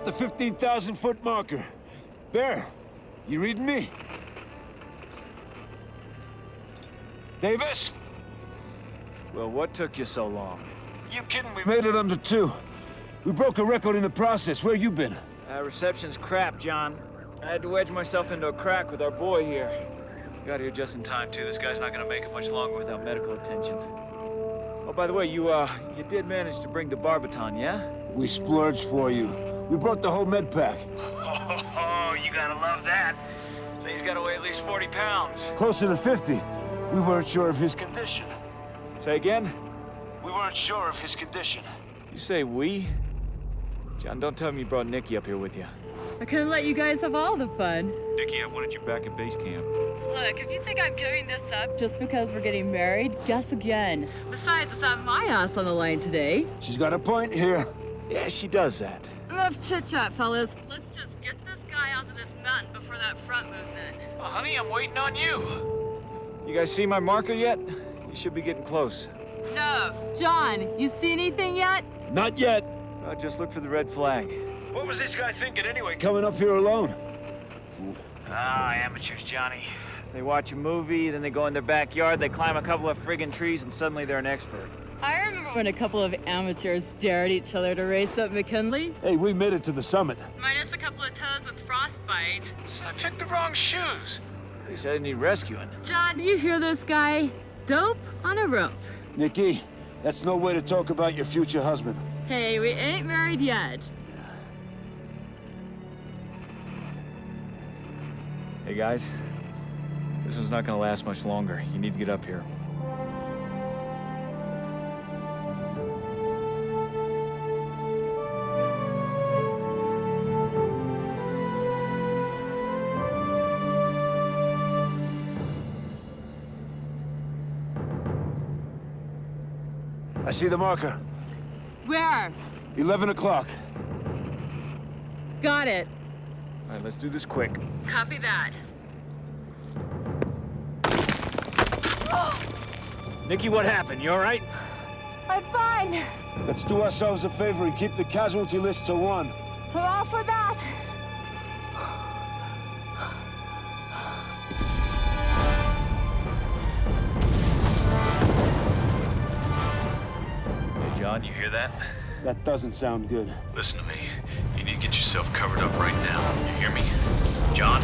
the 15,000-foot marker. Bear, you reading me? Davis? Well, what took you so long? You kidding? We made it under 2. We broke a record in the process. Where you been? Reception's crap, John. I had to wedge myself into a crack with our boy here. Got here just in time, too. This guy's not gonna make it much longer without medical attention. Oh, by the way, you did manage to bring the barbiton, yeah? We splurged for you. We brought the whole med pack. Oh, you gotta love that. Thing's gotta weigh at least 40 pounds. Closer to 50. We weren't sure of his condition. Say again? We weren't sure of his condition. You say we? John, don't tell me you brought Nikki up here with you. I couldn't let you guys have all the fun. Nikki, I wanted you back at base camp. Look, if you think I'm giving this up just because we're getting married, guess again. Besides, it's not my ass on the line today. She's got a point here. Yeah, she does that. Enough chit-chat, fellas. Let's just get this guy onto this mountain before that front moves in. Well, honey, I'm waiting on you. You guys see my marker yet? You should be getting close. No. John, you see anything yet? Not yet. Just look for the red flag. What was this guy thinking anyway, coming up here alone? Fool. Ah, amateurs, Johnny. They watch a movie, then they go in their backyard, they climb a couple of friggin' trees, and suddenly they're an expert. I remember when a couple of amateurs dared each other to race up McKinley. Hey, we made it to the summit. Minus a couple of toes with frostbite. So I picked the wrong shoes. At least I didn't need rescuing. John, do you hear this guy? Dope on a rope. Nikki, that's no way to talk about your future husband. Hey, we ain't married yet. Hey, guys. This one's not gonna last much longer. You need to get up here. I see the marker. Where? 11 o'clock. Got it. All right, let's do this quick. Copy that. Nikki, what happened? You all right? I'm fine. Let's do ourselves a favor and keep the casualty list to 1. I'm all for that. Hey, John, you hear that? That doesn't sound good. Listen to me. You need to get yourself covered up right now. You hear me? John?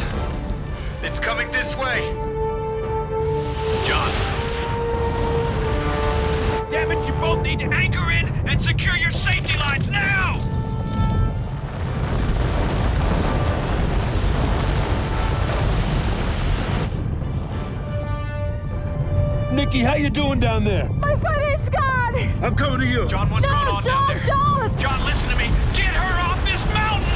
It's coming this way! John? Damn it, you both need to anchor in and secure your safety lines now! Nikki, how you doing down there? My foot is gone! I'm coming to you. John, what's going on down there? Don't! John, listen to me! Get her off this mountain!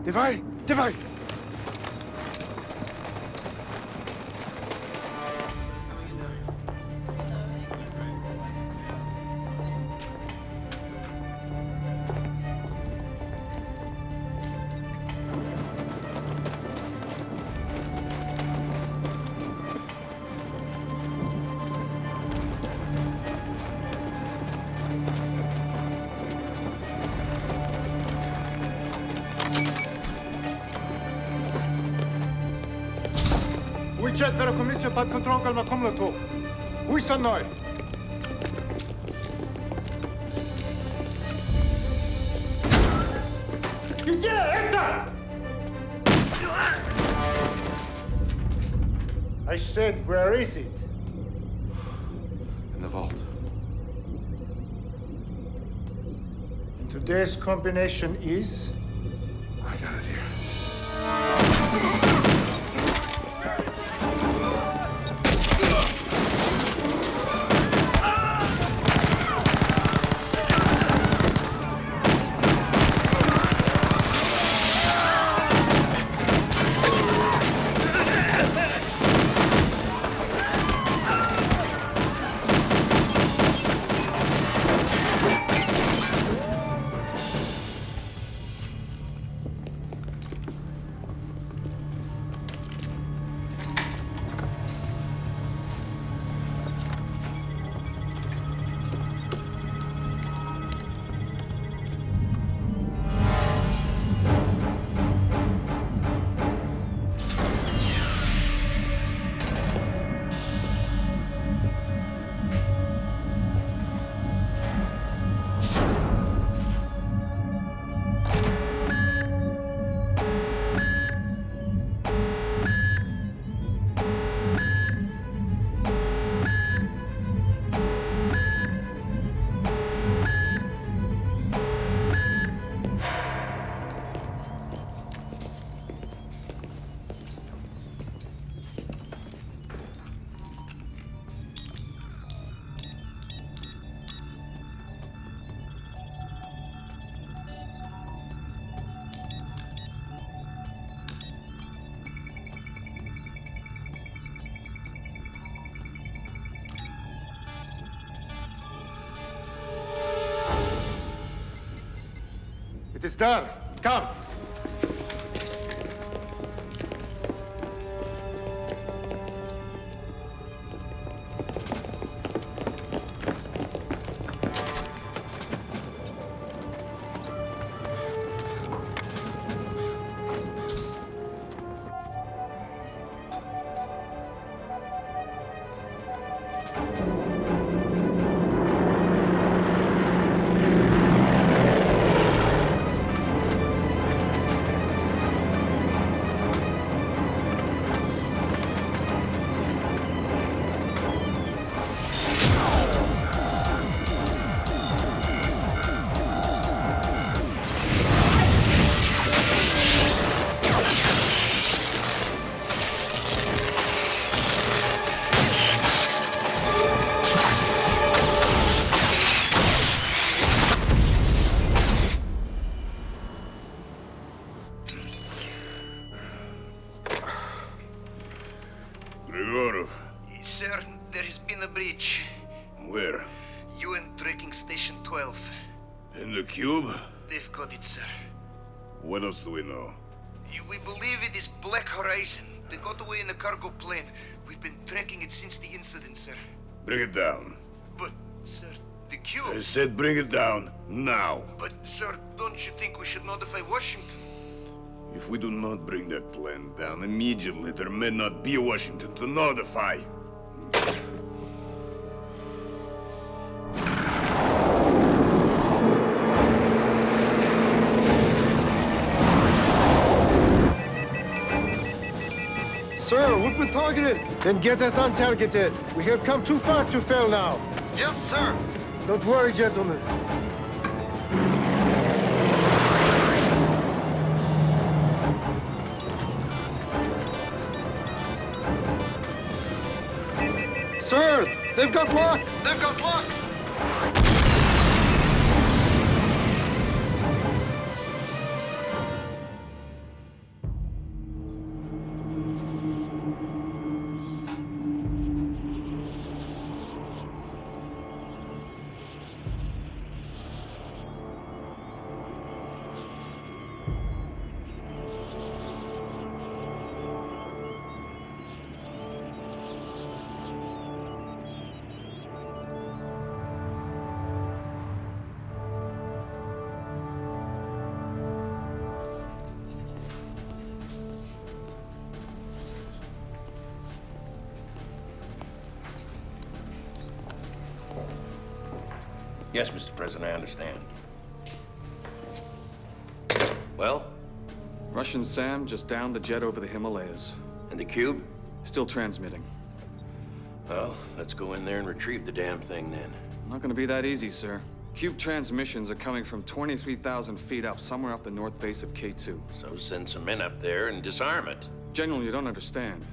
Давай! Вы четверо комицию под контролем на комнату. Вы со мной. Где это? I said, where is it? In the vault. Today's combination is... I got it here. It is done. Come. Sir, there has been a breach. Where? UN tracking station 12. In the cube? They've got it, sir. What else do we know? We believe it is Black Horizon. They got away in a cargo plane. We've been tracking it since the incident, sir. Bring it down. But, sir, the cube... I said bring it down, now. But, sir, don't you think we should notify Washington? If we do not bring that plane down immediately, there may not be a Washington to notify. Sir, we've been targeted. Then get us untargeted. We have come too far to fail now. Yes, sir. Don't worry, gentlemen. Sir, they've got luck. They've got luck. Yes, Mr. President, I understand. Well? Russian Sam just downed the jet over the Himalayas. And the cube? Still transmitting. Well, let's go in there and retrieve the damn thing then. Not gonna be that easy, sir. Cube transmissions are coming from 23,000 feet up, somewhere off the north base of K2. So send some men up there and disarm it. General, you don't understand.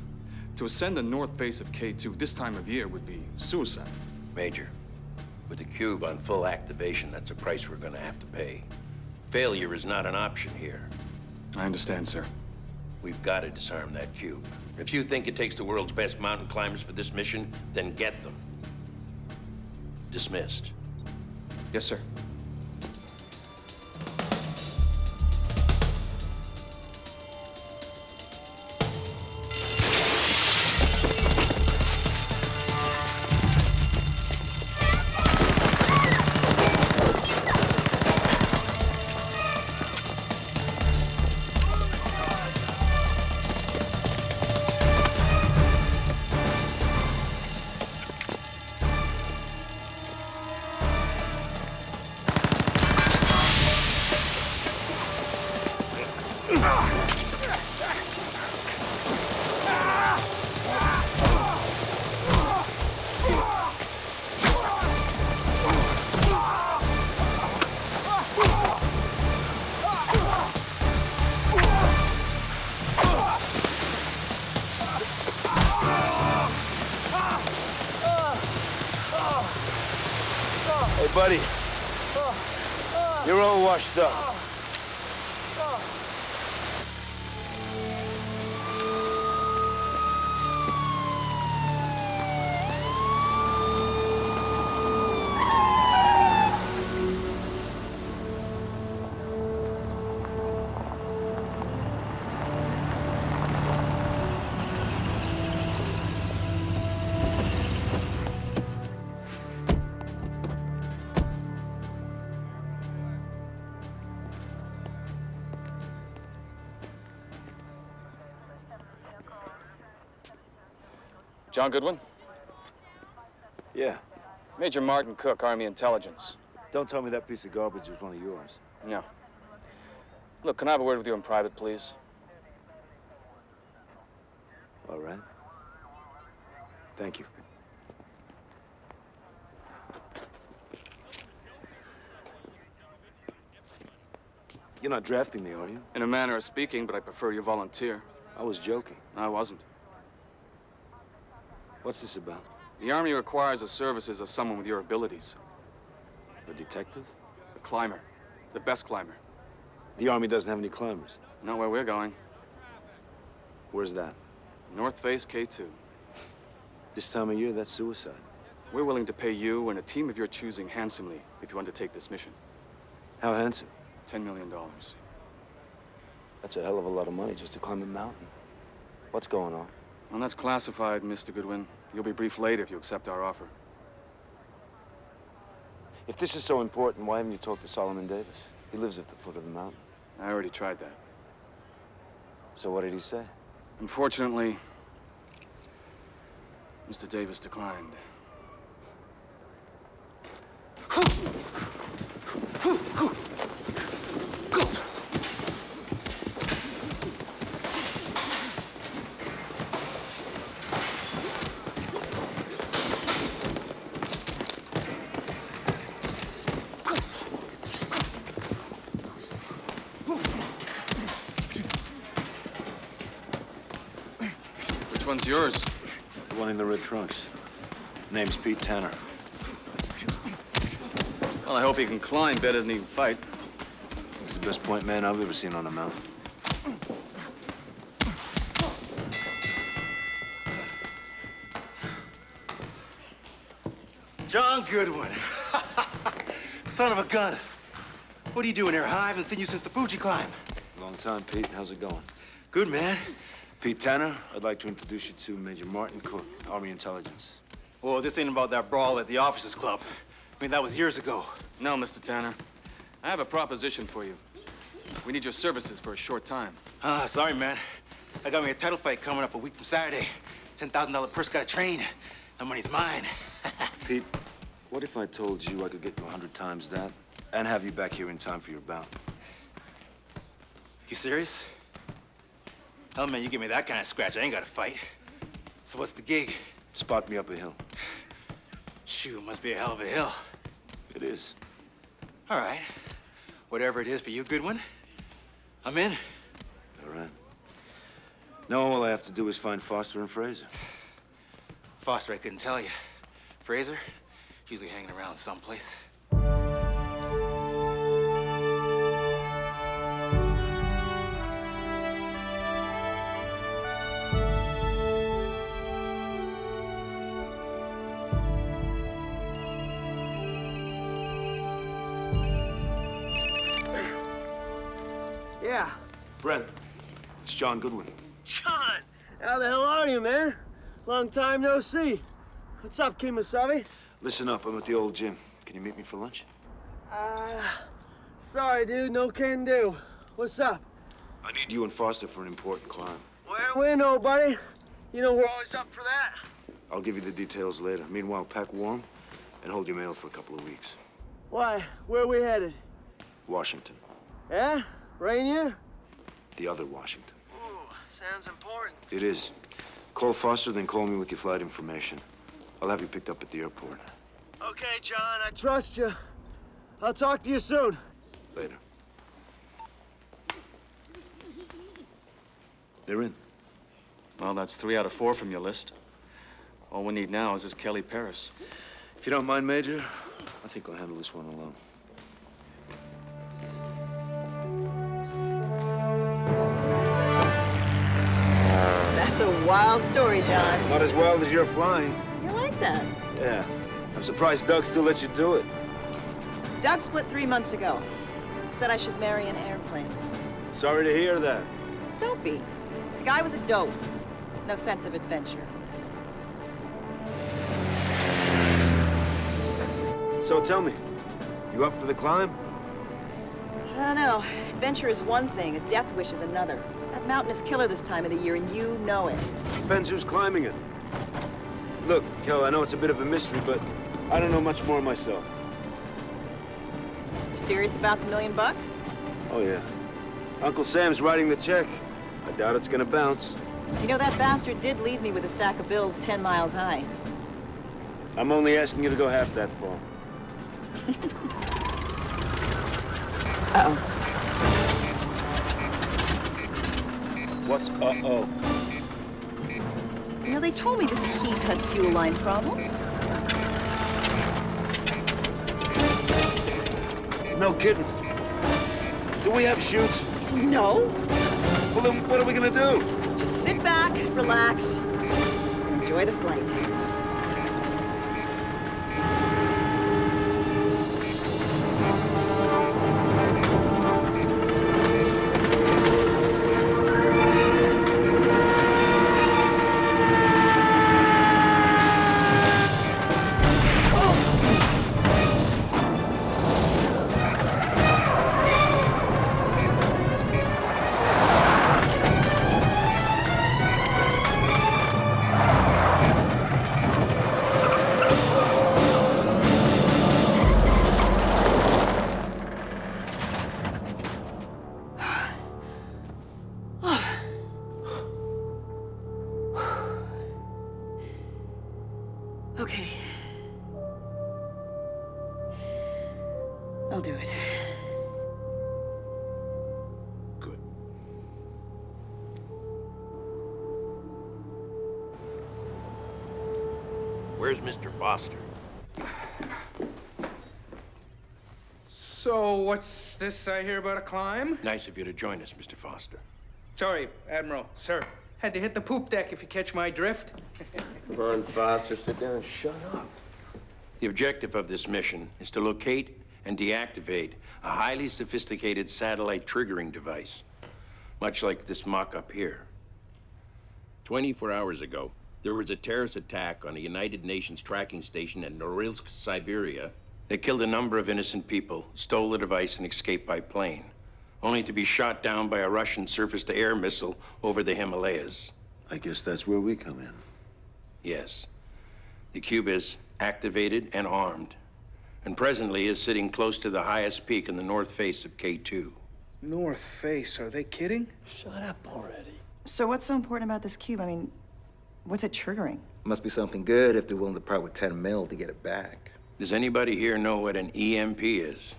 To ascend the north face of K2 this time of year would be suicide. Major, with the cube on full activation, that's a price we're gonna have to pay. Failure is not an option here. I understand, sir. We've got to disarm that cube. If you think it takes the world's best mountain climbers for this mission, then get them. Dismissed. Yes, sir. Hey, buddy. You're all washed up. John Goodwin? Yeah. Major Martin Cook, Army Intelligence. Don't tell me that piece of garbage was one of yours. No. Look, can I have a word with you in private, please? All right. Thank you. You're not drafting me, are you? In a manner of speaking, but I prefer you volunteer. I was joking. I wasn't. What's this about? The Army requires the services of someone with your abilities. A detective? A climber. The best climber. The Army doesn't have any climbers. Not where we're going. Where's that? North Face K2. This time of year, that's suicide. We're willing to pay you and a team of your choosing handsomely if you undertake this mission. How handsome? $10 million. That's a hell of a lot of money just to climb a mountain. What's going on? Well, that's classified, Mr. Goodwin. You'll be briefed later if you accept our offer. If this is so important, why haven't you talked to Solomon Davis? He lives at the foot of the mountain. I already tried that. So what did he say? Unfortunately, Mr. Davis declined. Which one's yours? The one in the red trunks. Name's Pete Tanner. Well, I hope he can climb better than he can fight. He's the best point man I've ever seen on a mountain. John Goodwin. Son of a gun. What are you doing here, huh? I haven't seen you since the Fuji climb. Long time, Pete. How's it going? Good, man. Pete Tanner, I'd like to introduce you to Major Martin Cook, Army Intelligence. Well, this ain't about that brawl at the officers' club. I mean, that was years ago. No, Mr. Tanner. I have a proposition for you. We need your services for a short time. Sorry, man. I got me a title fight coming up a week from Saturday. $10,000 purse, got a train. That money's mine. Pete, What if I told you I could get you 100 times that and have you back here in time for your bout? You serious? Hell, man, you give me that kind of scratch, I ain't got to fight. So what's the gig? Spot me up a hill. Shoot, must be a hell of a hill. It is. All right. Whatever it is for you, good one. I'm in. All right. Now all I have to do is find Foster and Fraser. Foster, I couldn't tell you. Fraser, usually hanging around someplace. Yeah. Brent, it's John Goodwin. John! How the hell are you, man? Long time no see. What's up, Kimasabi? Listen up, I'm at the old gym. Can you meet me for lunch? Sorry, dude, no can do. What's up? I need you and Foster for an important climb. We know, buddy. You know we're always up for that. I'll give you the details later. Meanwhile, pack warm and hold your mail for a couple of weeks. Why? Where are we headed? Washington. Yeah? Rainier? The other Washington. Ooh, sounds important. It is. Call Foster, then call me with your flight information. I'll have you picked up at the airport. Okay, John, I trust you. I'll talk to you soon. Later. They're in. Well, that's 3 out of 4 from your list. All we need now is this Kelly Paris. If you don't mind, Major, I think I'll handle this one alone. That's a wild story, John. Not as wild as you're flying. You like that? Yeah. I'm surprised Doug still lets you do it. Doug split 3 months ago. Said I should marry an airplane. Sorry to hear that. Don't be. The guy was a dope. No sense of adventure. So tell me, you up for the climb? I don't know. Adventure is one thing, a death wish is another. That mountain is killer this time of the year, and you know it. Depends who's climbing it. Look, Kel, I know it's a bit of a mystery, but I don't know much more myself. You serious about the $1 million? Oh, yeah. Uncle Sam's writing the check. I doubt it's gonna bounce. You know, that bastard did leave me with a stack of bills 10 miles high. I'm only asking you to go half that far. Uh-oh. What's uh-oh? You know, they told me this heat had fuel line problems. No kidding. Do we have chutes? No. Well, then what are we gonna do? Just sit back, relax, enjoy the flight. Okay. I'll do it. Good. Where's Mr. Foster? So, what's this I hear about a climb? Nice of you to join us, Mr. Foster. Sorry, Admiral, sir. Had to hit the poop deck if you catch my drift. Come on, Foster, sit down. Shut up. The objective of this mission is to locate and deactivate a highly sophisticated satellite triggering device, much like this mock-up here. 24 hours ago, there was a terrorist attack on a United Nations tracking station in Norilsk, Siberia. They killed a number of innocent people, stole the device, and escaped by plane, only to be shot down by a Russian surface-to-air missile over the Himalayas. I guess that's where we come in. Yes. The cube is activated and armed, and presently is sitting close to the highest peak in the north face of K2. North face, are they kidding? Shut up already. So what's so important about this cube? I mean, what's it triggering? Must be something good if they're willing to part with 10 mil to get it back. Does anybody here know what an EMP is?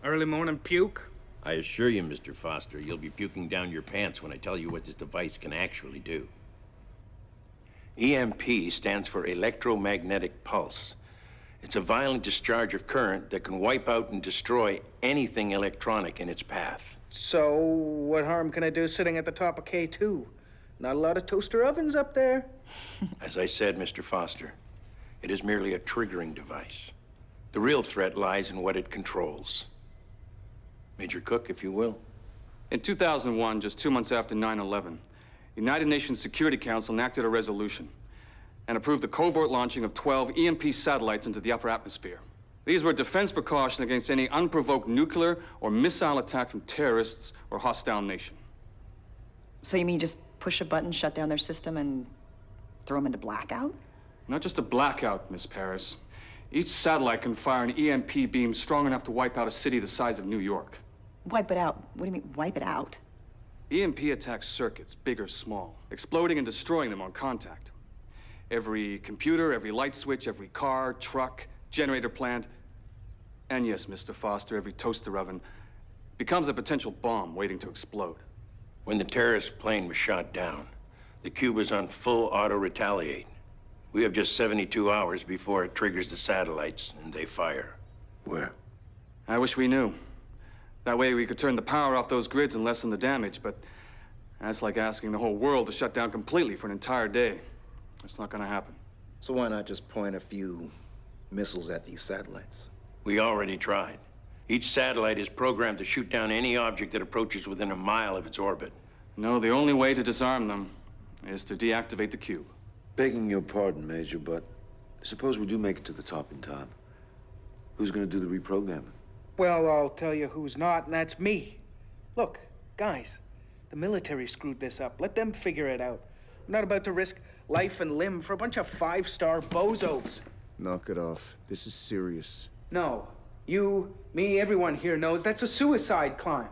Early morning puke? I assure you, Mr. Foster, you'll be puking down your pants when I tell you what this device can actually do. EMP stands for electromagnetic pulse. It's a violent discharge of current that can wipe out and destroy anything electronic in its path. So, what harm can I do sitting at the top of K2? Not a lot of toaster ovens up there. As I said, Mr. Foster, it is merely a triggering device. The real threat lies in what it controls. Major Cook, if you will. In 2001, just 2 months after 9/11, the United Nations Security Council enacted a resolution and approved the covert launching of 12 EMP satellites into the upper atmosphere. These were defense precaution against any unprovoked nuclear or missile attack from terrorists or hostile nation. So you mean just push a button, shut down their system, and throw them into blackout? Not just a blackout, Miss Paris. Each satellite can fire an EMP beam strong enough to wipe out a city the size of New York. Wipe it out? What do you mean, wipe it out? EMP attacks circuits, big or small, exploding and destroying them on contact. Every computer, every light switch, every car, truck, generator plant, and yes, Mr. Foster, every toaster oven becomes a potential bomb waiting to explode. When the terrorist plane was shot down, the cube was on full auto-retaliate. We have just 72 hours before it triggers the satellites and they fire. Where? I wish we knew. That way we could turn the power off those grids and lessen the damage, but that's like asking the whole world to shut down completely for an entire day. That's not gonna happen. So why not just point a few missiles at these satellites? We already tried. Each satellite is programmed to shoot down any object that approaches within a mile of its orbit. No, the only way to disarm them is to deactivate the cube. Begging your pardon, Major, but suppose we do make it to the top in time. Who's gonna do the reprogramming? Well, I'll tell you who's not, and that's me. Look, guys, the military screwed this up. Let them figure it out. I'm not about to risk life and limb for a bunch of five-star bozos. Knock it off. This is serious. No. You, me, everyone here knows that's a suicide climb.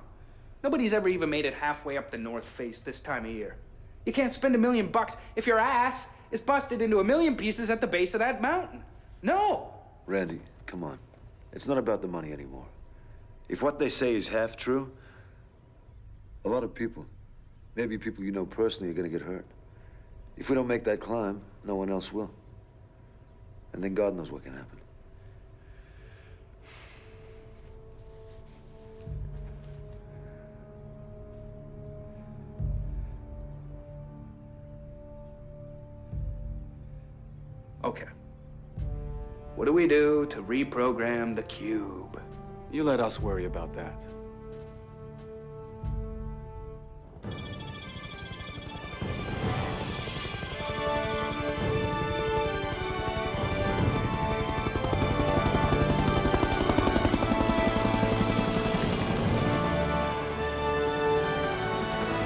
Nobody's ever even made it halfway up the North Face this time of year. You can't spend $1 million if your ass is busted into 1 million pieces at the base of that mountain. No! Randy, come on. It's not about the money anymore. If what they say is half true, a lot of people, maybe people you know personally, are gonna get hurt. If we don't make that climb, no one else will. And then God knows what can happen. Okay. What do we do to reprogram the cube? You let us worry about that.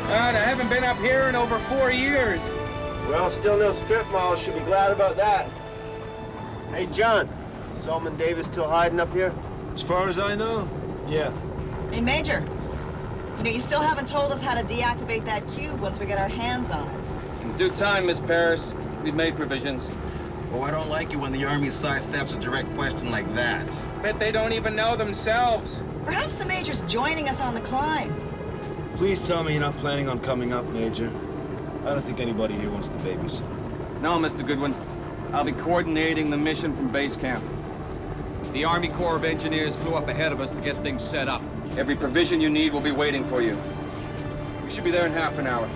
God, I haven't been up here in over 4 years. Well, still no strip malls. Should be glad about that. Hey, John. Solomon Davis still hiding up here? As far as I know, yeah. Hey, Major. You know, you still haven't told us how to deactivate that cube once we get our hands on it. In due time, Miss Paris. We've made provisions. Oh, I don't like it when the Army sidesteps a direct question like that. Bet they don't even know themselves. Perhaps the Major's joining us on the climb. Please tell me you're not planning on coming up, Major. I don't think anybody here wants to babysit. No, Mr. Goodwin. I'll be coordinating the mission from base camp. The Army Corps of Engineers flew up ahead of us to get things set up. Every provision you need will be waiting for you. We should be there in half an hour.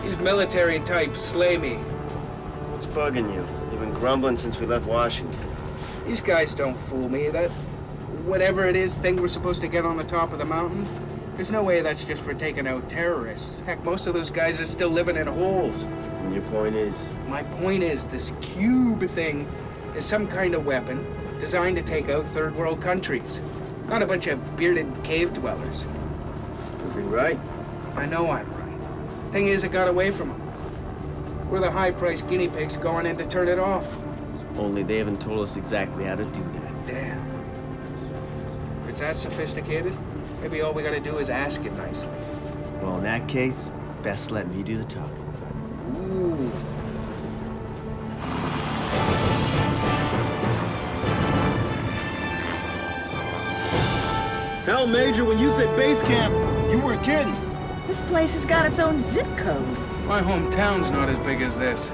These military types slay me. What's bugging you? You've been grumbling since we left Washington. These guys don't fool me. That whatever it is thing we're supposed to get on the top of the mountain, there's no way that's just for taking out terrorists. Heck, most of those guys are still living in holes. And your point is? My point is, this cube thing is some kind of weapon designed to take out third world countries. Not a bunch of bearded cave dwellers. Could be right. I know I'm right. Thing is, it got away from them. We're the high-priced guinea pigs going in to turn it off. Only they haven't told us exactly how to do that. Damn. If it's that sophisticated, maybe all we gotta do is ask it nicely. Well, in that case, best let me do the talking. Ooh. Hell, Major, when you said base camp, you weren't kidding. This place has got its own zip code. My hometown's not as big as this.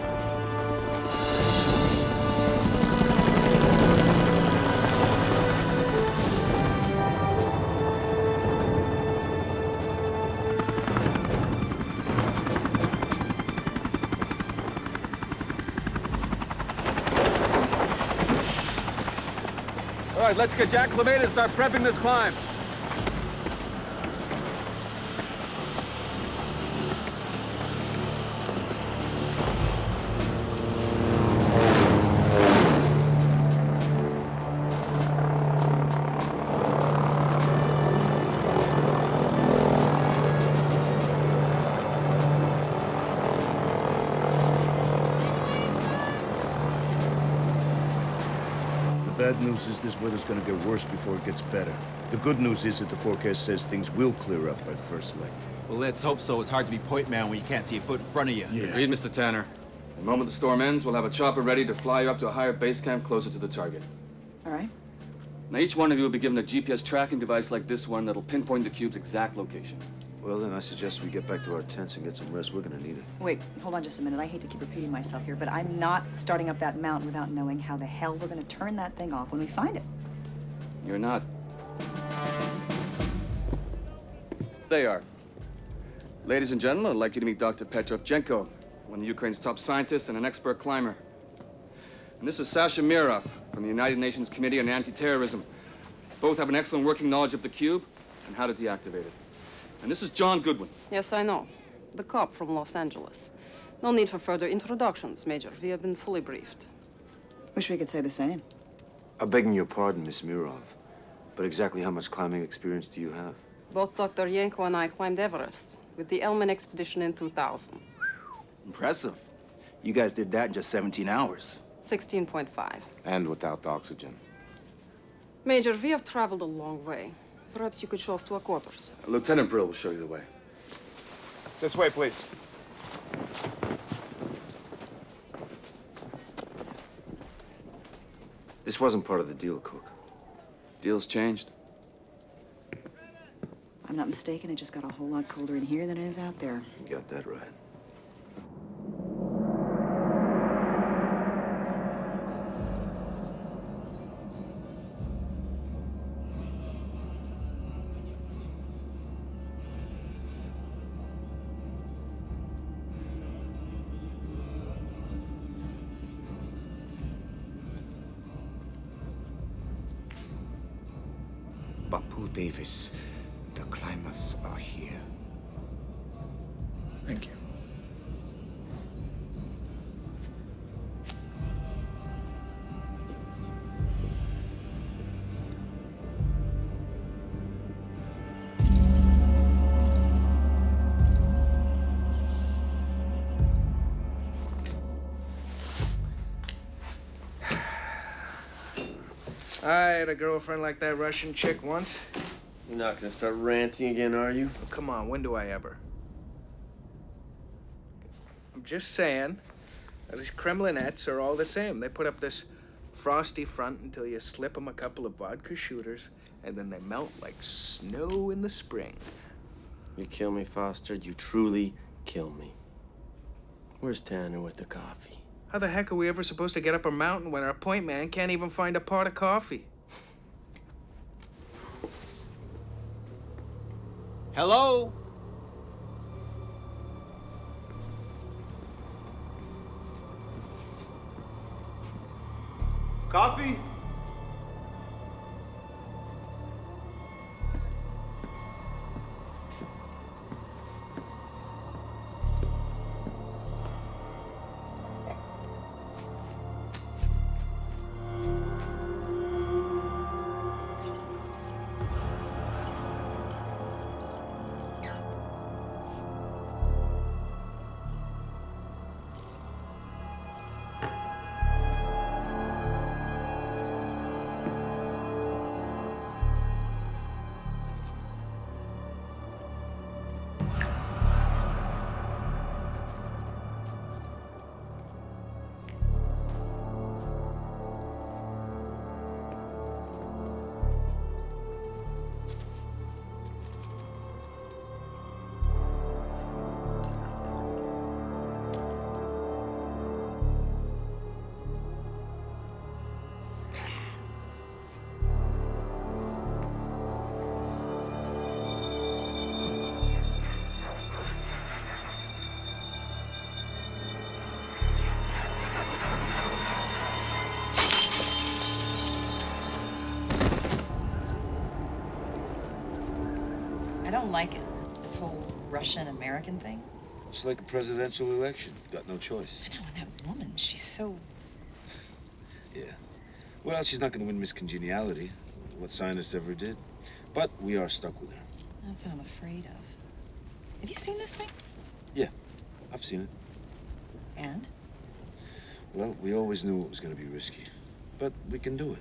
All right, let's get you acclimated and start prepping this climb. The bad news is this weather's gonna get worse before it gets better. The good news is that the forecast says things will clear up by the first light. Well, let's hope so. It's hard to be point man when you can't see a foot in front of you. Yeah. Agreed, Mr. Tanner. The moment the storm ends, we'll have a chopper ready to fly you up to a higher base camp closer to the target. All right. Now, each one of you will be given a GPS tracking device like this one that'll pinpoint the cube's exact location. Well, then I suggest we get back to our tents and get some rest. We're gonna need it. Wait, hold on just a minute. I hate to keep repeating myself here, but I'm not starting up that mountain without knowing how the hell we're gonna turn that thing off when we find it. You're not. They are. Ladies and gentlemen, I'd like you to meet Dr. Petrovchenko, one of Ukraine's top scientists and an expert climber. And this is Sasha Mirov from the United Nations Committee on Anti-Terrorism. Both have an excellent working knowledge of the cube and how to deactivate it. And this is John Goodwin. Yes, I know. The cop from Los Angeles. No need for further introductions, Major. We have been fully briefed. Wish we could say the same. I'm begging your pardon, Miss Mirov, but exactly how much climbing experience do you have? Both Dr. Yenko and I climbed Everest with the Elman expedition in 2000. Impressive. You guys did that in just 17 hours. 16.5. And without oxygen. Major, we have traveled a long way. Perhaps you could show us to our quarters. Lieutenant Brill will show you the way. This way, please. This wasn't part of the deal, Cook. Deal's changed. If I'm not mistaken, it just got a whole lot colder in here than it is out there. You got that right. Davis, the climbers are here. Thank you. I had a girlfriend like that Russian chick once. You're not gonna start ranting again, are you? Oh, come on, when do I ever? I'm just saying, these Kremlinettes are all the same. They put up this frosty front until you slip them a couple of vodka shooters, and then they melt like snow in the spring. You kill me, Foster. You truly kill me. Where's Tanner with the coffee? How the heck are we ever supposed to get up a mountain when our point man can't even find a pot of coffee? Hello? Coffee? don't like it, this whole Russian-American thing. It's like a presidential election. Got no choice. I know, and that woman, she's so... Yeah. Well, she's not going to win Miss Congeniality. What scientists ever did. But we are stuck with her. That's what I'm afraid of. Have you seen this thing? Yeah, I've seen it. And? Well, we always knew it was going to be risky. But we can do it.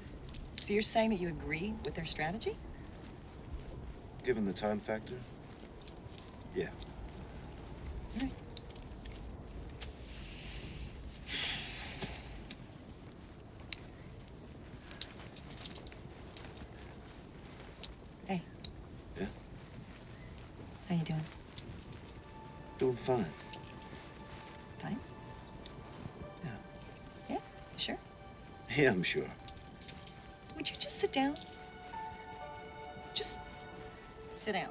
So you're saying that you agree with their strategy? Given the time factor, yeah. Right. Hey. Yeah? How you doing? Doing fine. Fine? Yeah. Yeah? You sure? Yeah, I'm sure. Would you just sit down? Just sit down.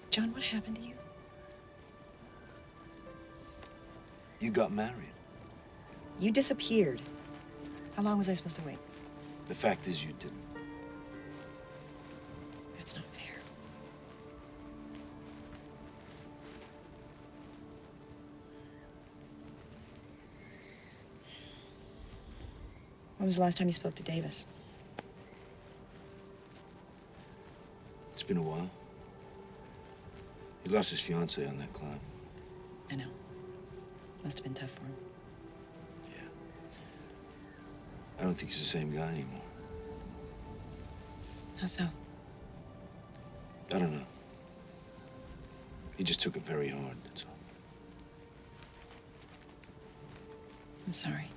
John, what happened to you? You got married. You disappeared. How long was I supposed to wait? The fact is you didn't. That's not fair. When was the last time you spoke to Davis? It's been a while. He lost his fiancée on that climb. I know. Must have been tough for him. I don't think he's the same guy anymore. How so? I don't know. He just took it very hard, that's all. I'm sorry.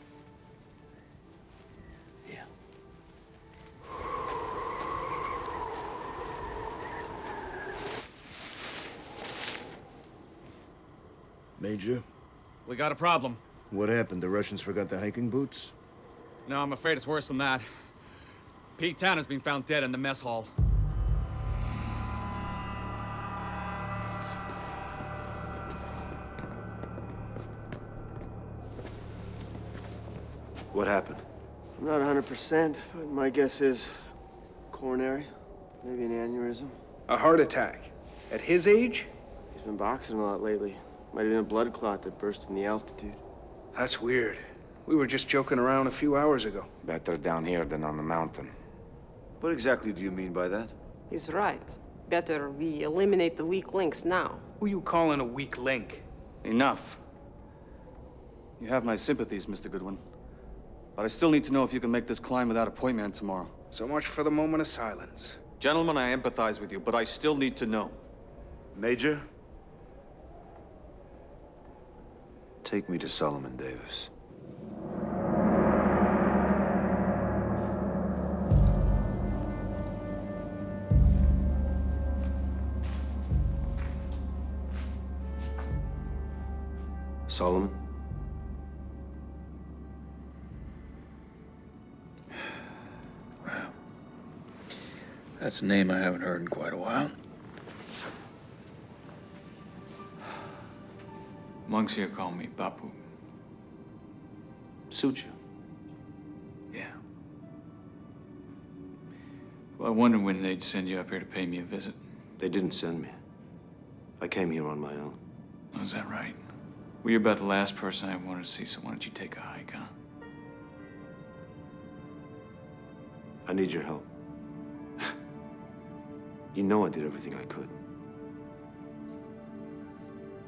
Yeah. Major? We got a problem. What happened? The Russians forgot the hiking boots? No, I'm afraid it's worse than that. Pete Town has been found dead in the mess hall. What happened? I'm not 100%, but my guess is coronary, maybe an aneurysm. A heart attack. At his age? He's been boxing a lot lately. Might have been a blood clot that burst in the altitude. That's weird. We were just joking around a few hours ago. Better down here than on the mountain. What exactly do you mean by that? He's right. Better we eliminate the weak links now. Who you calling a weak link? Enough. You have my sympathies, Mr. Goodwin. But I still need to know if you can make this climb without a point man tomorrow. So much for the moment of silence. Gentlemen, I empathize with you, but I still need to know. Major? Take me to Solomon Davis. Solomon? Well, that's a name I haven't heard in quite a while. Monks here call me Bapu. Suit you. Yeah. Well, I wondered when they'd send you up here to pay me a visit. They didn't send me. I came here on my own. Oh, is that right? Well, you're about the last person I wanted to see, so why don't you take a hike, huh? I need your help. You know I did everything I could.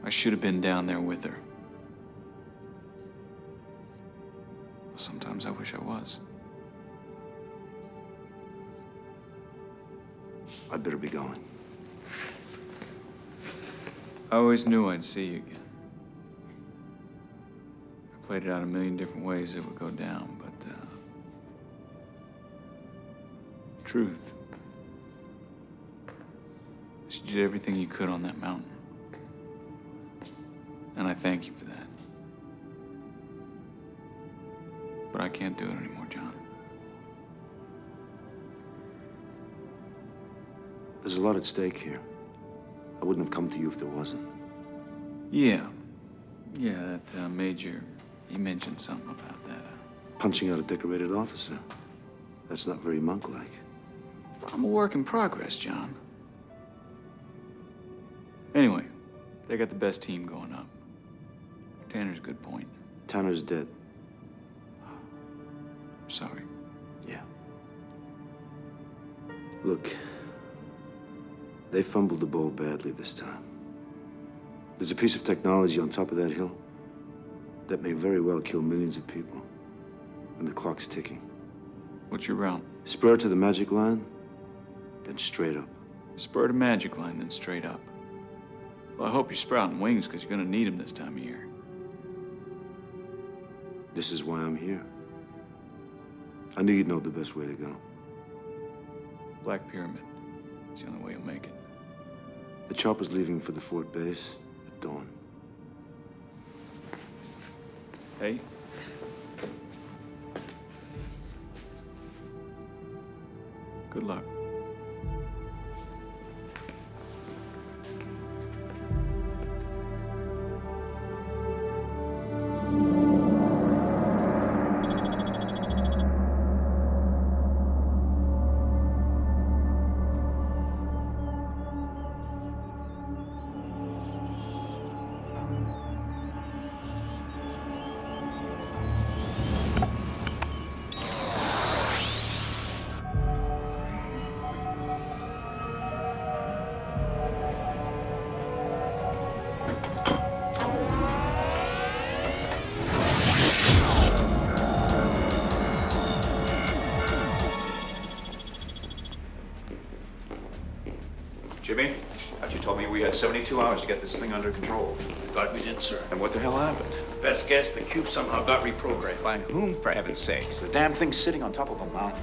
I should have been down there with her. Sometimes I wish I was. I'd better be going. I always knew I'd see you again. I played it out a million different ways it would go down, but, truth. You did everything you could on that mountain. And I thank you for that. But I can't do it anymore, John. There's a lot at stake here. I wouldn't have come to you if there wasn't. Yeah. Yeah, that Major, he mentioned something about that. Punching out a decorated officer. That's not very monk-like. I'm a work in progress, John. Anyway, they got the best team going up. Tanner's a good point. Tanner's dead. Sorry. Yeah. Look, they fumbled the ball badly this time. There's a piece of technology on top of that hill that may very well kill millions of people. And the clock's ticking. What's your route? Spur to the magic line, then straight up. Spur to magic line, then straight up. Well, I hope you're sprouting wings, because you're gonna need them this time of year. This is why I'm here. I knew you'd know the best way to go. Black Pyramid. It's the only way you'll make it. The chopper's leaving for the fort base at dawn. Hey? Good luck. Jimmy, thought you told me we had 72 hours to get this thing under control. I thought we did, sir. And what the hell happened? Best guess, the cube somehow got reprogrammed. By whom, for heaven's sakes? The damn thing's sitting on top of a mountain.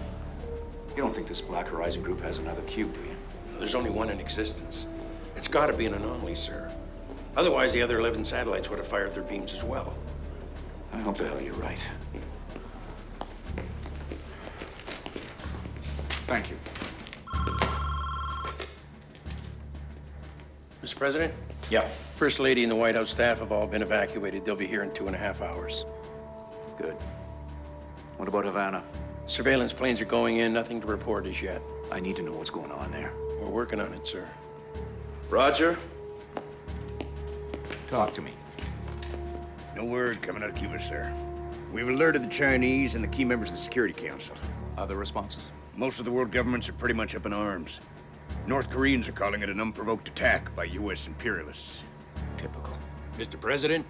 You don't think this Black Horizon group has another cube, do you? There's only one in existence. It's got to be an anomaly, sir. Otherwise, the other 11 satellites would have fired their beams as well. I hope the hell you're right. Thank you. Mr. President? Yeah. First Lady and the White House staff have all been evacuated. They'll be here in 2.5 hours. Good. What about Havana? Surveillance planes are going in. Nothing to report as yet. I need to know what's going on there. We're working on it, sir. Roger. Talk to me. No word coming out of Cuba, sir. We've alerted the Chinese and the key members of the Security Council. Other responses? Most of the world governments are pretty much up in arms. North Koreans are calling it an unprovoked attack by U.S. imperialists. Typical. Mr. President,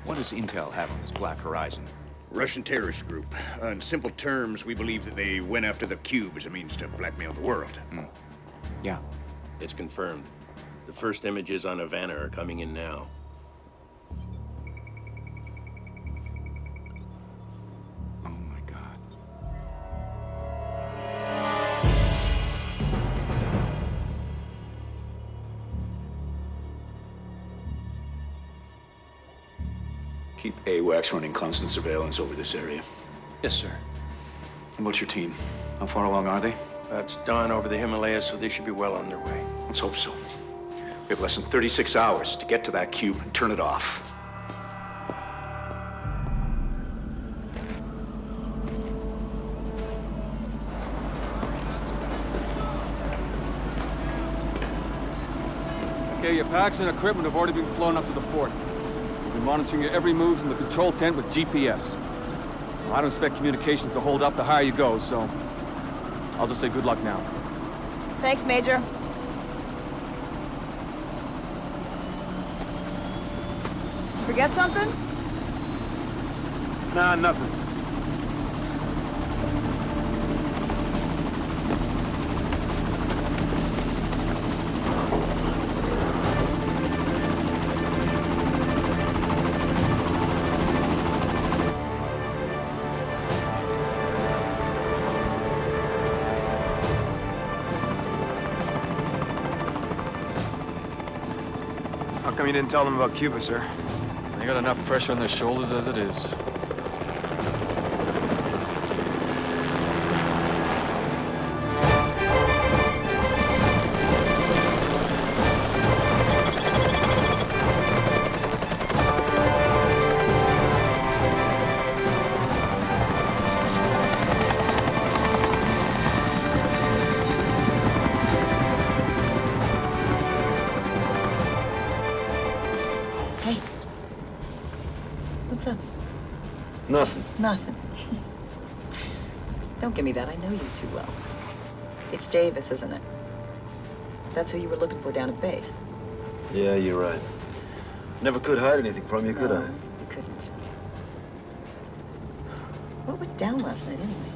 what does Intel have on this Black Horizon? Russian terrorist group. In simple terms, we believe that they went after the cube as a means to blackmail the world. Yeah. It's confirmed. The first images on Havana are coming in now. Oh my God. Keep AWACS running constant surveillance over this area. Yes, sir. And what's your team? How far along are they? It's dawn over the Himalayas, so they should be well on their way. Let's hope so. We have less than 36 hours to get to that cube and turn it off. Okay, your packs and equipment have already been flown up to the fort. We've been monitoring your every move from the control tent with GPS. Well, I don't expect communications to hold up the higher you go, so I'll just say good luck now. Thanks, Major. Forget something? Nah, nothing. How come you didn't tell them about Cuba, sir? They got enough pressure on their shoulders as it is. What's up? Nothing. Nothing. Don't give me that. I know you too well. It's Davis, isn't it? That's who you were looking for down at base. Yeah, you're right. Never could hide anything from you, could I? You couldn't. What went down last night, anyway?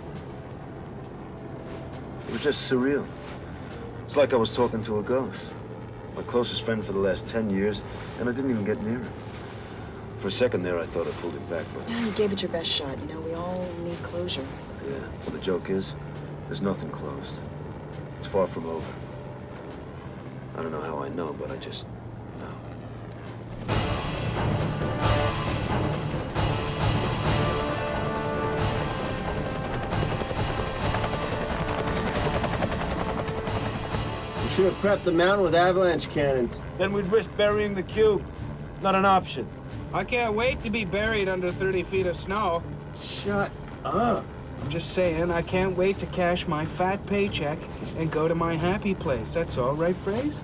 It was just surreal. It's like I was talking to a ghost. My closest friend for the last 10 years, and I didn't even get near him. For a second there, I thought I pulled him back, but... Yeah, you gave it your best shot. You know, we all need closure. Yeah, well, the joke is, there's nothing closed. It's far from over. I don't know how I know, but I just know. We should have prepped the mountain with avalanche cannons. Then we'd risk burying the cube. Not an option. I can't wait to be buried under 30 feet of snow. Shut up. I'm just saying, I can't wait to cash my fat paycheck and go to my happy place. That's all, right, Phrase?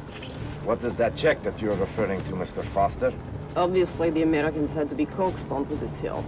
What is that check that you're referring to, Mr. Foster? Obviously, the Americans had to be coaxed onto this hill.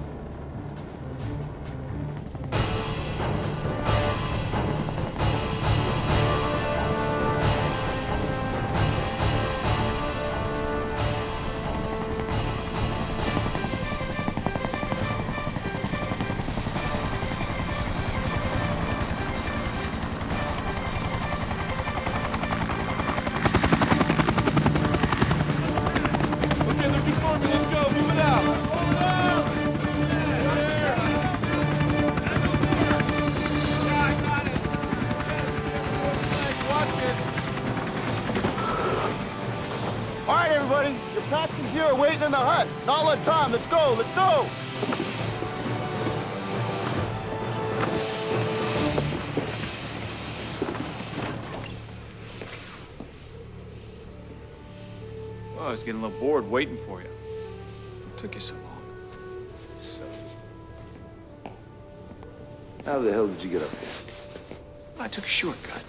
All right, everybody. Your packs and gear are waiting in the hut. Not let time. Let's go. Let's go. Oh, I was getting a little bored waiting for you. What took you so long? So... How the hell did you get up here? I took a shortcut.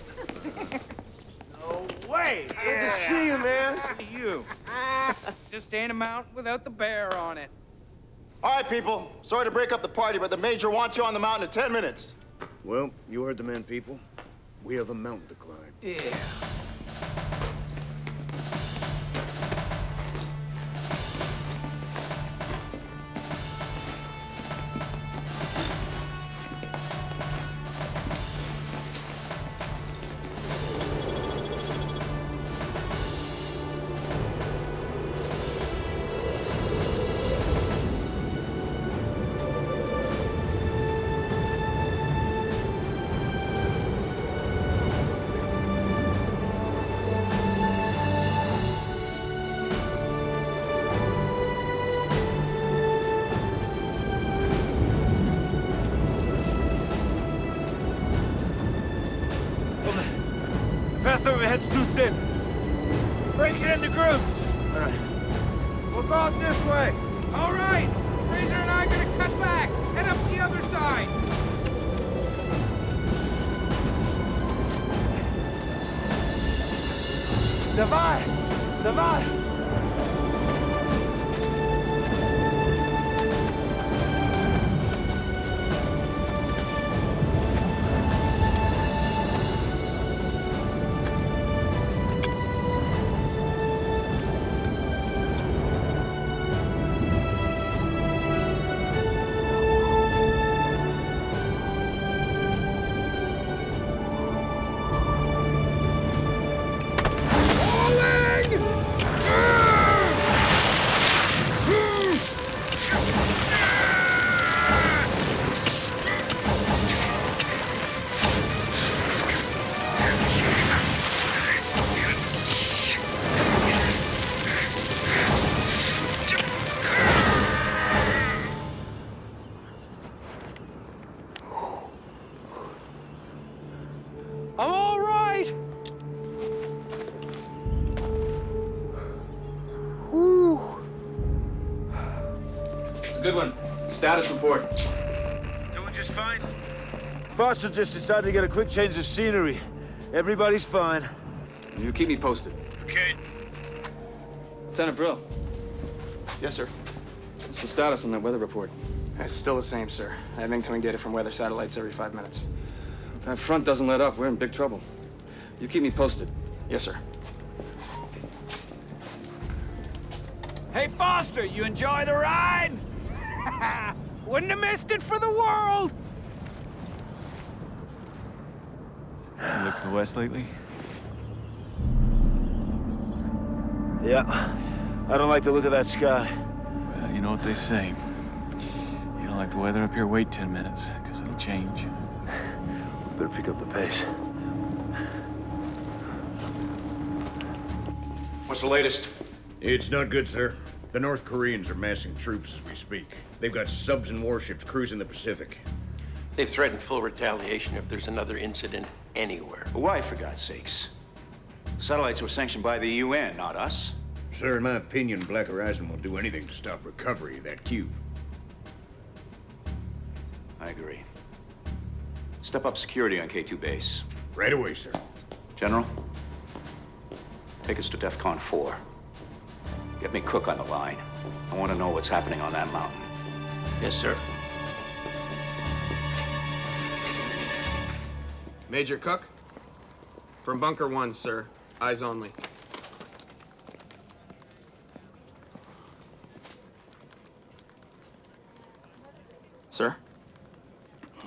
No way. Good to see you, man. See you. Just ain't a mountain without the bear on it. All right, people. Sorry to break up the party, but the Major wants you on the mountain in 10 minutes. Well, you heard the man, people. We have a mountain to climb. Yeah. Path overhead's too thin. Break it into groups. All right. We'll go out this way. All right. Fraser and I are gonna cut back. Head up the other side. Divide. Divide. I'm all right. Whew. It's a good one. Status report. Doing just fine. Foster just decided to get a quick change of scenery. Everybody's fine. You keep me posted. Okay. Lieutenant Brill. Yes, sir. What's the status on that weather report? It's still the same, sir. I have incoming data from weather satellites every 5 minutes. If that front doesn't let up, we're in big trouble. You keep me posted. Yes, sir. Hey, Foster, you enjoy the ride? Wouldn't have missed it for the world! You looked to the west lately? Yeah. I don't like the look of that sky. Well, you know what they say. You don't like the weather up here, wait 10 minutes, because it'll change. We better pick up the pace. What's the latest? It's not good, sir. The North Koreans are massing troops as we speak. They've got subs and warships cruising the Pacific. They've threatened full retaliation if there's another incident anywhere. Why, for God's sakes? Satellites were sanctioned by the UN, not us. Sir, in my opinion, Black Horizon will do anything to stop recovery of that cube. I agree. Step up security on K2 base. Right away, sir. General, take us to DEFCON 4. Get me Cook on the line. I want to know what's happening on that mountain. Yes, sir. Major Cook? From Bunker 1, sir. Eyes only. Sir?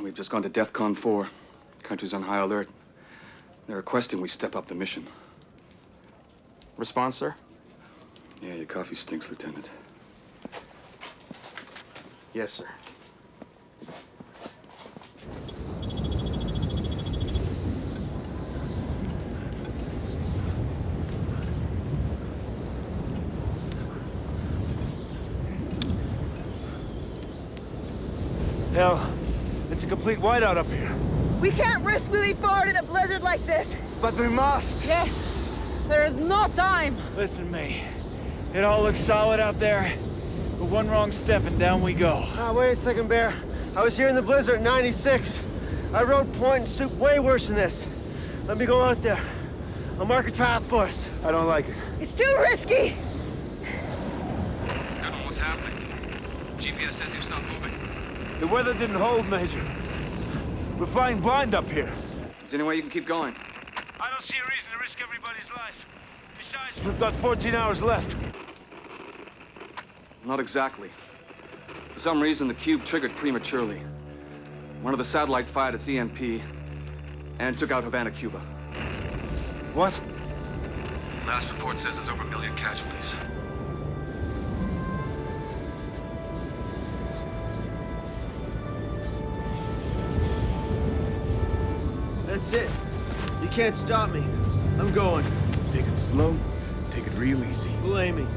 We've just gone to DEFCON 4. Country's on high alert. They're requesting we step up the mission. Response, sir? Yeah, your coffee stinks, Lieutenant. Yes, sir. Hell, it's a complete whiteout up here. We can't risk moving forward in a blizzard like this. But we must. Yes. There is no time. Listen to me. It all looks solid out there, but one wrong step and down we go. Wait a second, Bear. I was here in the blizzard in '96. I rode point and soup way worse than this. Let me go out there. I'll mark a path for us. I don't like it. It's too risky. General, what's happening? GPS says you stopped moving. The weather didn't hold, Major. We're flying blind up here. Is there any way you can keep going? I don't see a reason to risk everybody's life. Besides, we've got 14 hours left. Not exactly. For some reason, the cube triggered prematurely. One of the satellites fired its EMP and took out Havana, Cuba. What? Last report says there's over 1 million casualties. That's it. You can't stop me. I'm going. Take it slow, take it real easy. Blame me.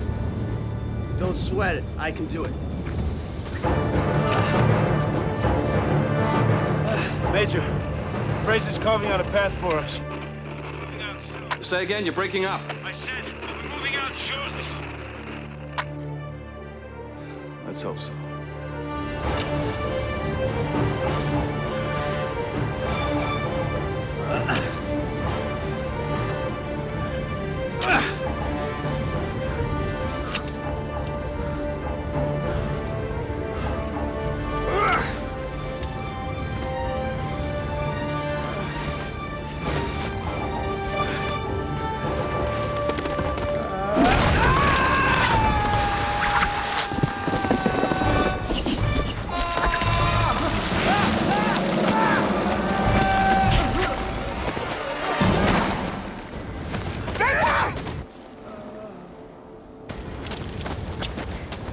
Don't sweat it. I can do it. Major, Fraser's carving out a path for us. Moving out soon. Say again, you're breaking up. I said we'll be moving out shortly. Let's hope so.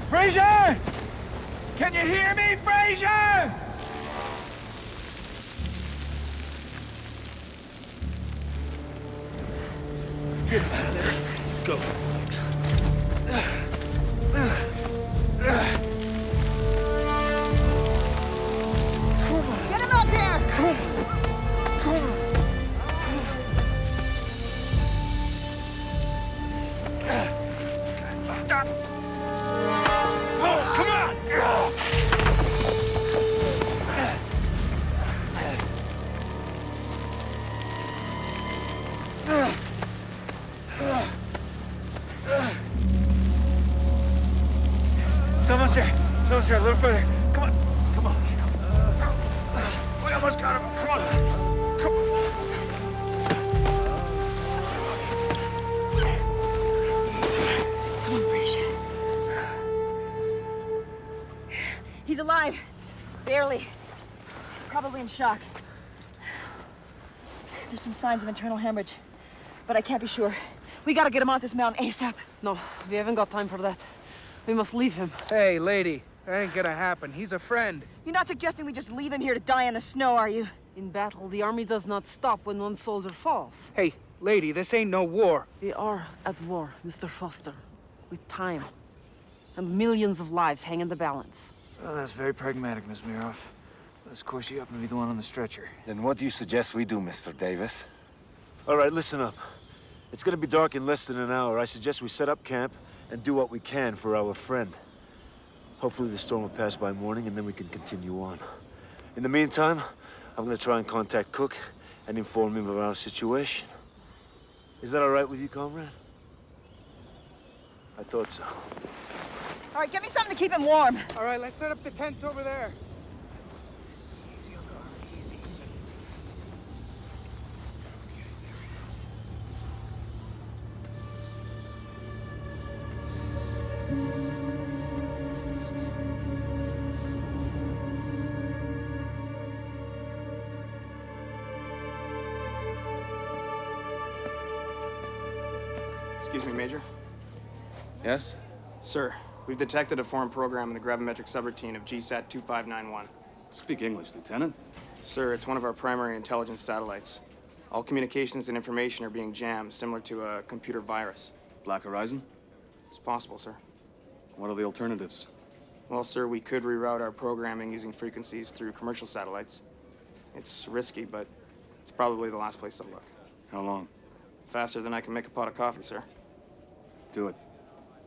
Fraser! Can you hear me, Fraser? Get out of there. Go. Get him up here. Come on! little further. Come on. Come on. We almost got him. Come on. Come on. Come on, British. He's alive. Barely. He's probably in shock. There's some signs of internal hemorrhage, but I can't be sure. We gotta get him off this mountain ASAP. No, we haven't got time for that. We must leave him. Hey, lady, that ain't gonna happen. He's a friend. You're not suggesting we just leave him here to die in the snow, are you? In battle, the army does not stop when one soldier falls. Hey, lady, this ain't no war. We are at war, Mr. Foster, with time. And millions of lives hang in the balance. Well, that's very pragmatic, Miss Miroff. Let's course you up and be the one on the stretcher. Then what do you suggest we do, Mr. Davis? All right, listen up. It's gonna be dark in less than an hour. I suggest we set up camp and do what we can for our friend. Hopefully the storm will pass by morning and then we can continue on. In the meantime, I'm gonna try and contact Cook and inform him of our situation. Is that all right with you, comrade? I thought so. All right, get me something to keep him warm. All right, let's set up the tents over there. Excuse me, Major. Yes? Sir, we've detected a foreign program in the gravimetric subroutine of GSAT 2591. Speak English, Lieutenant. Sir, it's one of our primary intelligence satellites. All communications and information are being jammed, similar to a computer virus. Black Horizon? It's possible, sir. What are the alternatives? Well, sir, we could reroute our programming using frequencies through commercial satellites. It's risky, but it's probably the last place to look. How long? Faster than I can make a pot of coffee, sir. Do it.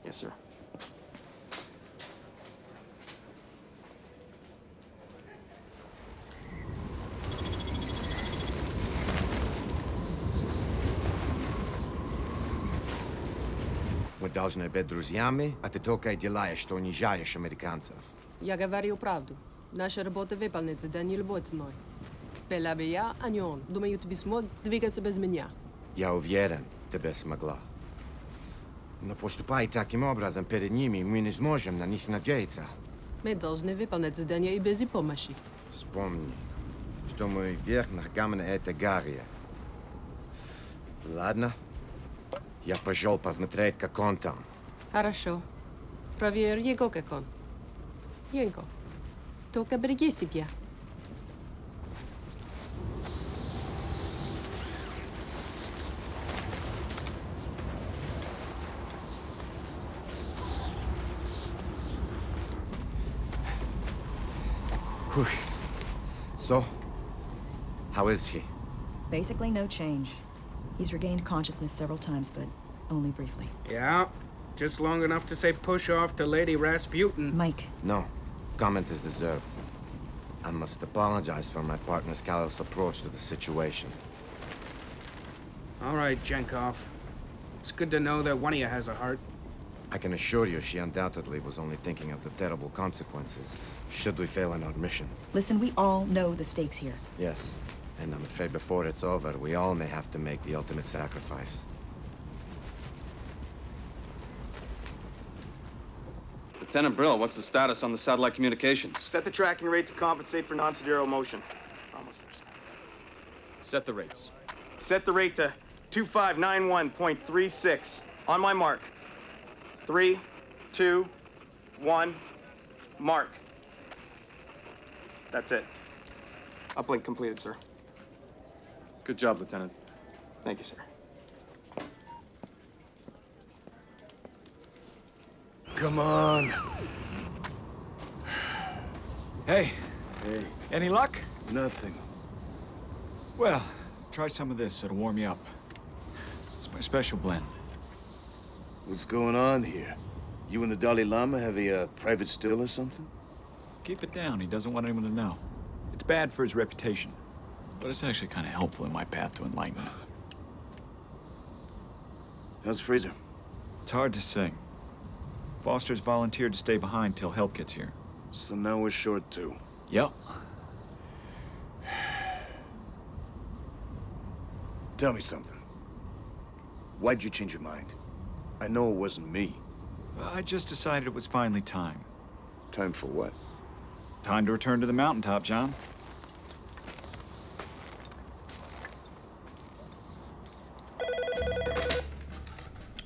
Yes, sir. Мы должны быть друзьями, а ты только и делаешь, что унижаешь американцев. Я говорю правду. Наша работа выполнится, да не любой ценой. Была бы я, а не он. Думаю, ты бы смог двигаться без меня. Я уверен, ты бы смогла. Но поступай таким образом перед ними, мы не сможем на них надеяться. Мы должны выполнять задание и без их помощи. Вспомни, что мы вверх ногами на этой горе. Ладно? Я пошел посмотреть, как он там. Хорошо. Проверь его, как он. Янко, только береги себя. So, how is he? Basically no change. He's regained consciousness several times, but only briefly. Yeah, just long enough to say push off to Lady Rasputin. Mike. No, comment is deserved. I must apologize for my partner's callous approach to the situation. All right, Jenkov. It's good to know that one of you has a heart. I can assure you she undoubtedly was only thinking of the terrible consequences should we fail in our mission. Listen, we all know the stakes here. Yes, and I'm afraid before it's over, we all may have to make the ultimate sacrifice. Lieutenant Brill, what's the status on the satellite communications? Set the tracking rate to compensate for non-sidereal motion. Almost there, sir. Set the rates. Set the rate to 2591.36. On my mark. 3, 2, 1, mark. That's it. Uplink completed, sir. Good job, Lieutenant. Thank you, sir. Come on. Hey. Hey. Any luck? Nothing. Well, try some of this. It'll warm you up. It's my special blend. What's going on here? You and the Dalai Lama have a private still or something? Keep it down. He doesn't want anyone to know. It's bad for his reputation, but it's actually kind of helpful in my path to enlightenment. How's Fraser? It's hard to say. Foster's volunteered to stay behind till help gets here. So now we're short too. Yep. Tell me something. Why'd you change your mind? I know it wasn't me. I just decided it was finally time. Time for what? Time to return to the mountaintop, John.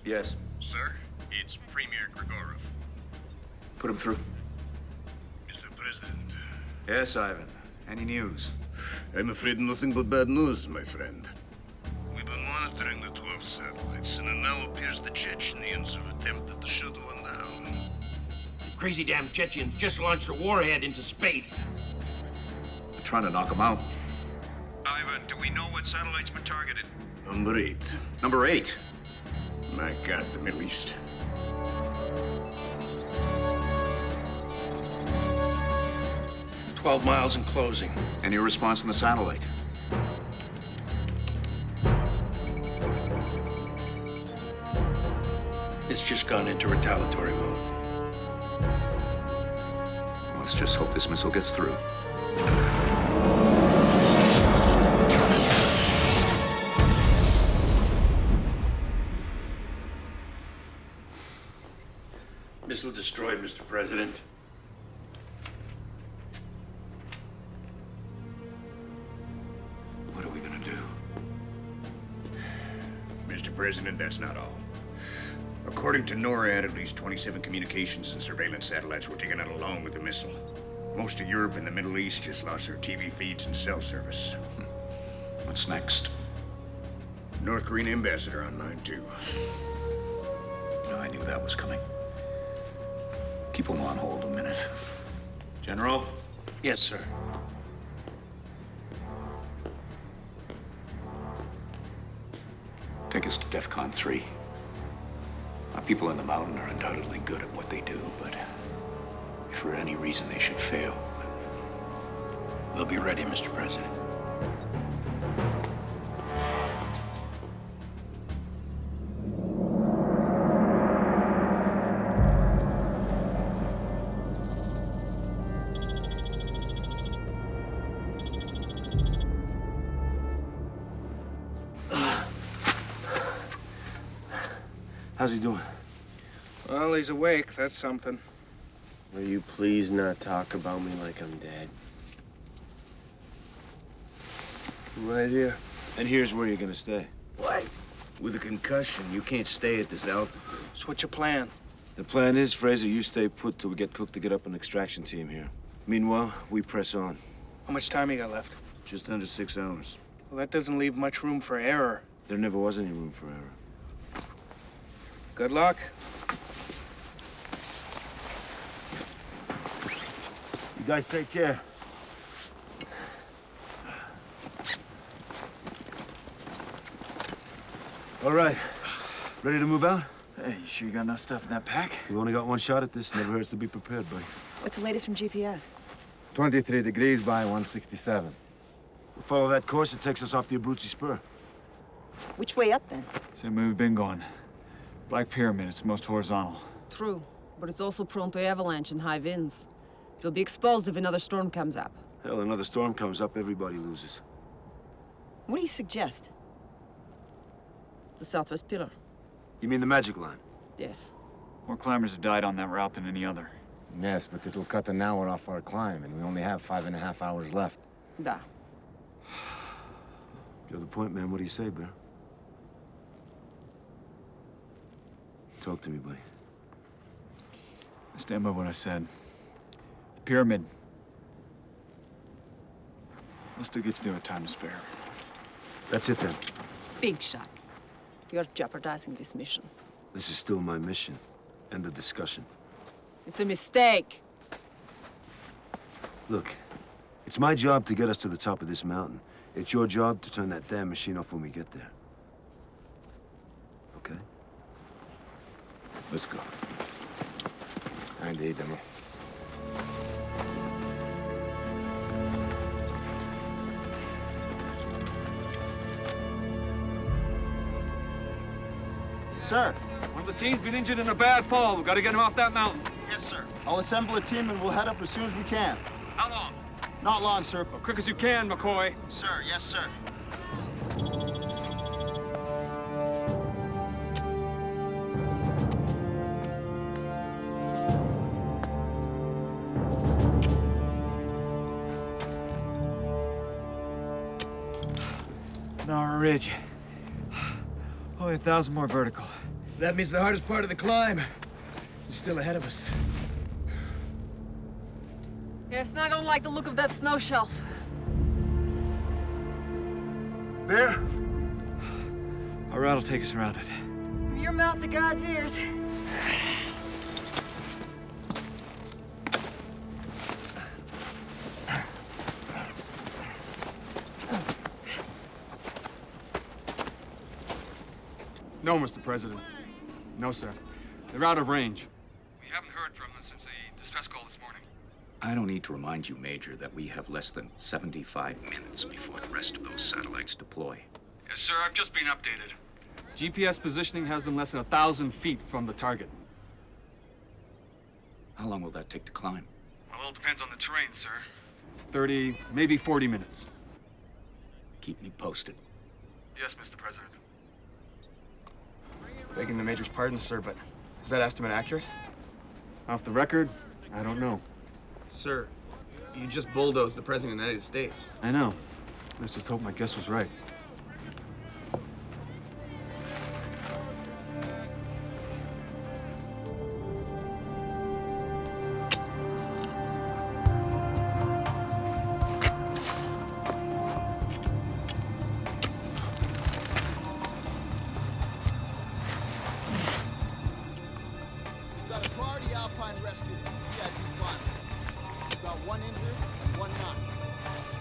Yes. Sir, it's Premier Grigorov. Put him through. Mr. President. Yes, Ivan. Any news? I'm afraid nothing but bad news, my friend. We've been monitoring the 12 satellites, and it now appears the Chechens have attempted to shoot one down. The crazy damn Chechens just launched a warhead into space. Trying to knock him out. Ivan, do we know what satellite's been targeted? Number 8. Number 8. My God, the Middle East. "12 miles and closing." Any response on the satellite? It's just gone into retaliatory mode. Let's just hope this missile gets through. Missile destroyed, Mr. President. What are we gonna do? Mr. President, that's not all. According to NORAD, at least 27 communications and surveillance satellites were taken out along with the missile. Most of Europe and the Middle East just lost their TV feeds and cell service. What's next? North Korean ambassador online, too. No, I knew that was coming. Keep him on hold a minute. General? Yes, sir. Take us to DEFCON 3. Our people in the mountain are undoubtedly good at what they do, but if for any reason they should fail, We'll be ready, Mr. President. How's he doing? Well, he's awake. That's something. Will you please not talk about me like I'm dead? Right here. And here's where you're gonna stay. What? With a concussion, you can't stay at this altitude. So what's your plan? The plan is, Fraser, you stay put till we get Cook to get up an extraction team here. Meanwhile, we press on. How much time you got left? Just under 6 hours. Well, that doesn't leave much room for error. There never was any room for error. Good luck. You guys take care. All right. Ready to move out? Hey, you sure you got enough stuff in that pack? We only got one shot at this. Never hurts to be prepared, buddy. What's the latest from GPS? 23 degrees by 167. We'll follow that course. It takes us off the Abruzzi Spur. Which way up, then? Same way we've been going. Black Pyramid, it's the most horizontal. True, but it's also prone to avalanche and high winds. It'll be exposed if another storm comes up. Hell, another storm comes up, everybody loses. What do you suggest? The southwest pillar. You mean the magic line? Yes. More climbers have died on that route than any other. Yes, but it'll cut an hour off our climb, and we only have 5.5 hours left. Da. You have the point, man. What do you say, Bear? Talk to me, buddy. I stand by what I said. The pyramid. I'll still get you there with time to spare. That's it, then. Big shot. You're jeopardizing this mission. This is still my mission. End of discussion. It's a mistake. Look, it's my job to get us to the top of this mountain. It's your job to turn that damn machine off when we get there. Okay? Let's go. Andy, demo. Sir, one of the team's been injured in a bad fall. We've got to get him off that mountain. Yes, sir. I'll assemble a team and we'll head up as soon as we can. How long? Not long, sir. As quick as you can, McCoy. Sir, yes, sir. Nara Ridge. Only 1,000 more vertical. That means the hardest part of the climb is still ahead of us. Yeah, it's not gonna like the look of that snow shelf. Bear? Our route will take us around it. From your mouth to God's ears. No, Mr. President. No, sir. They're out of range. We haven't heard from them since the distress call this morning. I don't need to remind you, Major, that we have less than 75 minutes before the rest of those satellites deploy. Yes, sir. I've just been updated. GPS positioning has them less than 1,000 feet from the target. How long will that take to climb? Well, it all depends on the terrain, sir. 30, maybe 40 minutes. Keep me posted. Yes, Mr. President. Begging the Major's pardon, sir, but is that estimate accurate? Off the record, I don't know. Sir, you just bulldozed the President of the United States. I know. Let's just hope my guess was right.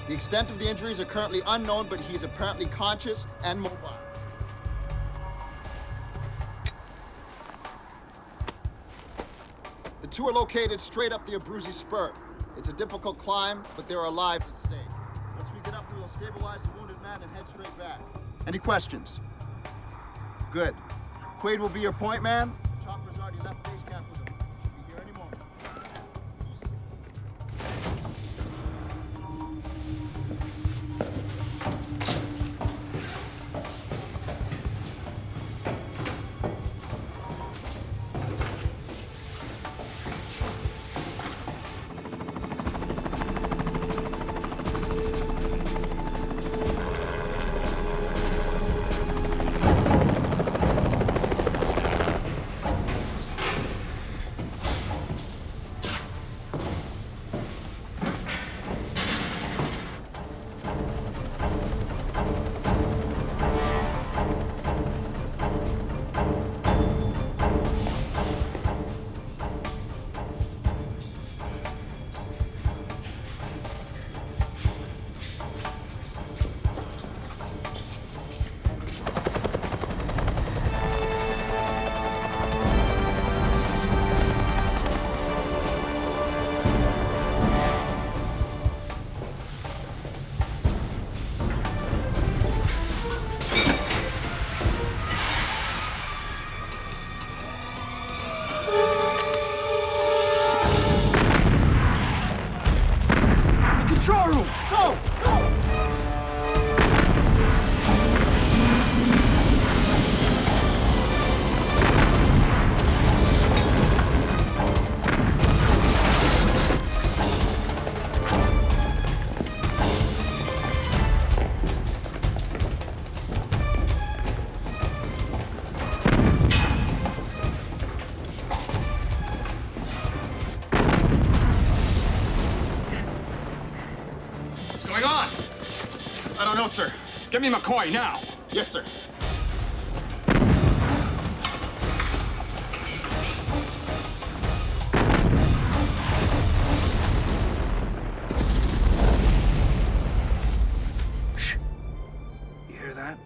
The extent of the injuries are currently unknown, but he is apparently conscious and mobile. The two are located straight up the Abruzzi Spur. It's a difficult climb, but there are lives at stake. Once we get up, we will stabilize the wounded man and head straight back. Any questions? Good. Quaid will be your point man. Chopper's already left base camp with him. Should be here any moment. No, sir. Get me McCoy now. Yes, sir. Shh. You hear that?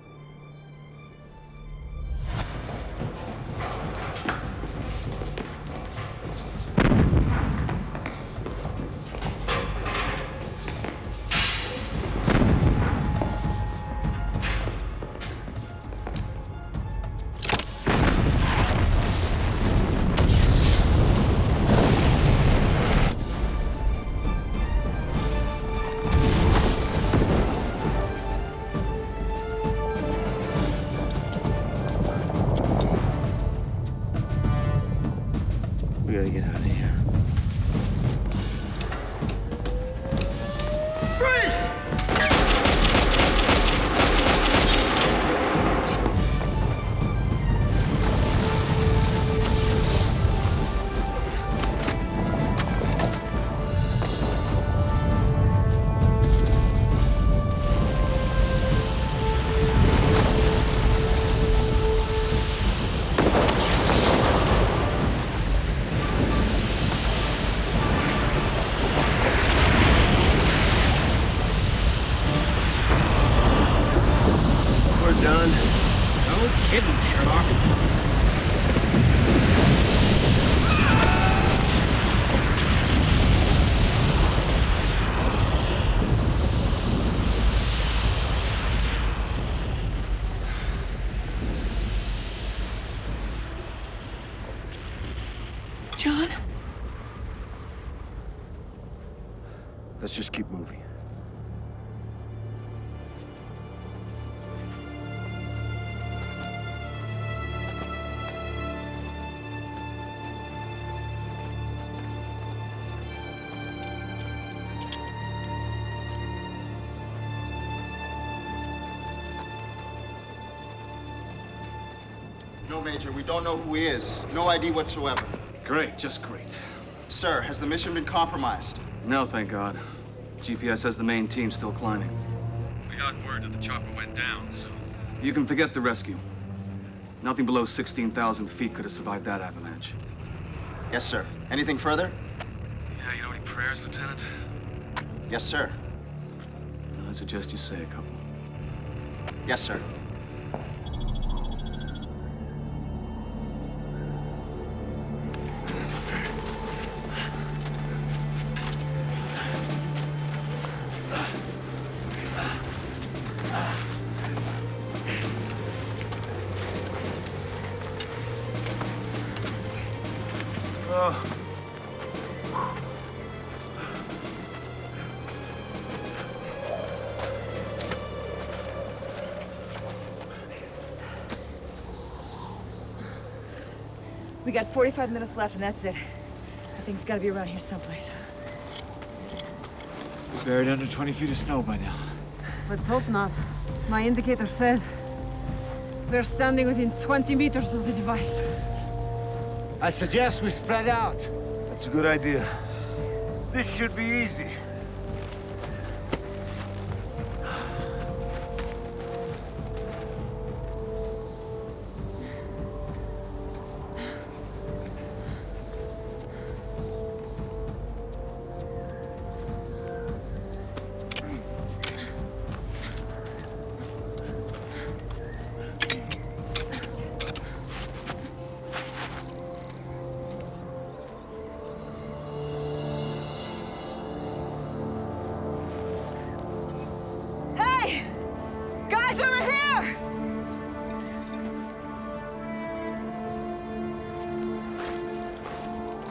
kidding, Sherlock. John? Let's just keep moving. No, Major, we don't know who he is. No ID whatsoever. Great, just great. Sir, has the mission been compromised? No, thank God. GPS says the main team's still climbing. We got word that the chopper went down, so... You can forget the rescue. Nothing below 16,000 feet could have survived that avalanche. Yes, sir. Anything further? Yeah, you know any prayers, Lieutenant? Yes, sir. I suggest you say a couple. Yes, sir. We got 45 minutes left, and that's it. I think it's gotta be around here someplace. We're buried under 20 feet of snow by now. Let's hope not. My indicator says we're standing within 20 meters of the device. I suggest we spread out. That's a good idea. This should be easy.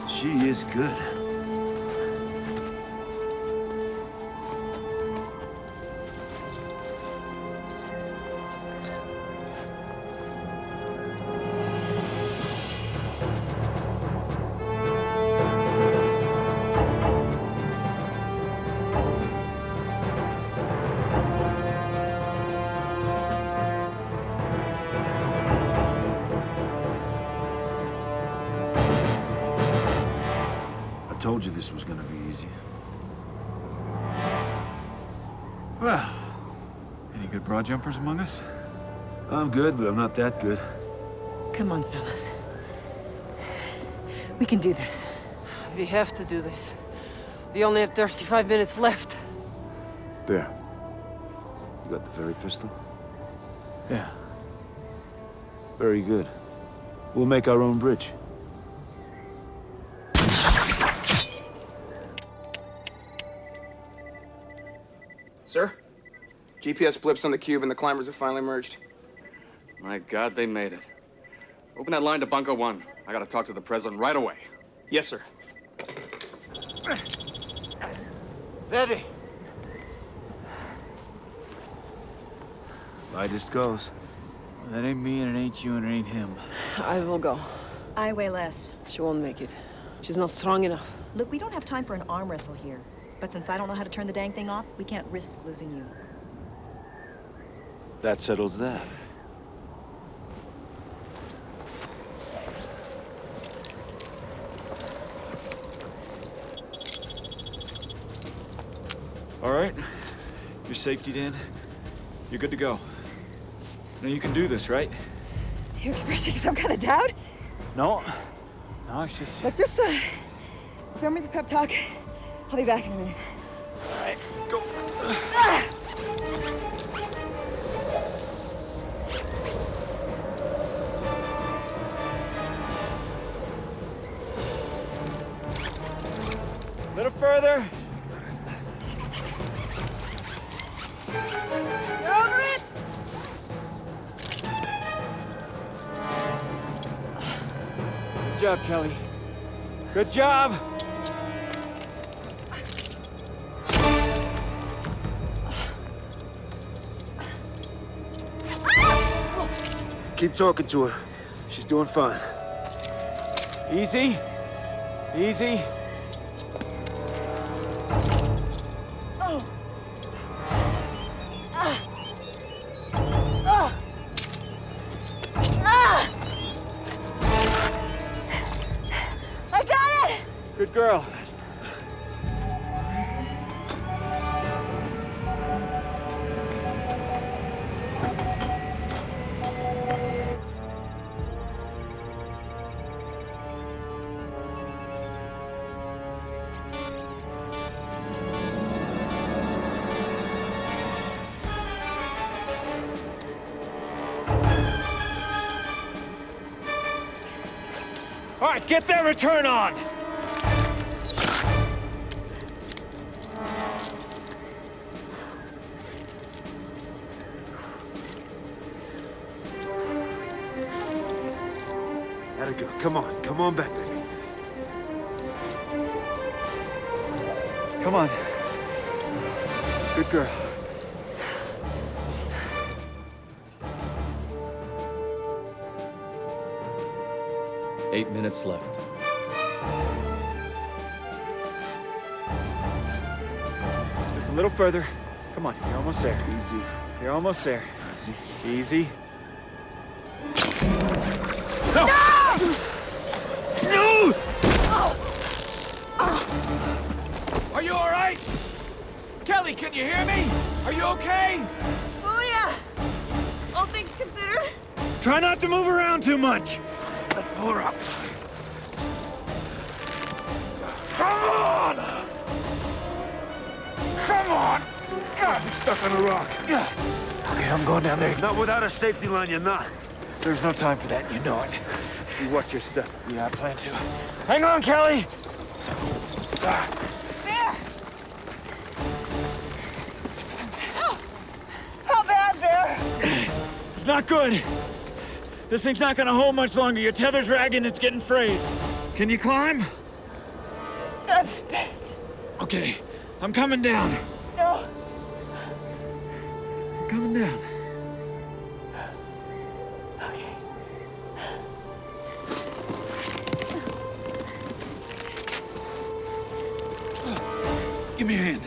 She is good. I told you this was gonna be easy. Well, any good broad jumpers among us? I'm good, but I'm not that good. Come on, fellas. We can do this. We have to do this. We only have 35 minutes left. Bear, you got the ferry pistol? Yeah. Very good. We'll make our own bridge. Sir? GPS blips on the cube and the climbers have finally merged. My God, they made it. Open that line to Bunker 1. I gotta talk to the president right away. Yes, sir. Ready. Lightest goes. That ain't me, and it ain't you, and it ain't him. I will go. I weigh less. She won't make it. She's not strong enough. Look, we don't have time for an arm wrestle here. But since I don't know how to turn the dang thing off, we can't risk losing you. That settles that. All right. Your safety, Dan. You're good to go. Now you can do this, right? You expressing some kind of doubt? No. No, it's just... But just, spare me the pep talk. I'll be back in a minute. All right, go. job, Kelly. Good job! Keep talking to her. She's doing fine. Easy. Easy. Oh. Ah. I got it! Good girl. All right, get that return on! Let her go. Come on. Come on back, baby. Come on. Good girl. Eight minutes left. Just a little further. Come on, you're almost there. Easy. You're almost there. Easy. No! No! Are you all right? Kelly, can you hear me? Are you okay? Oh, yeah. All things considered. Try not to move around too much. Let's pull her up. Come on! Come on! I'm stuck on a rock. Okay, I'm going down there. Not without a safety line, you're not. There's no time for that, you know it. You watch your step. Yeah, I plan to. Hang on, Kelly! There! How bad, Bear? It's not good. This thing's not gonna hold much longer. Your tether's ragged and it's getting frayed. Can you climb? That's... Okay, I'm coming down. No. I'm coming down. Okay. Give me a hand.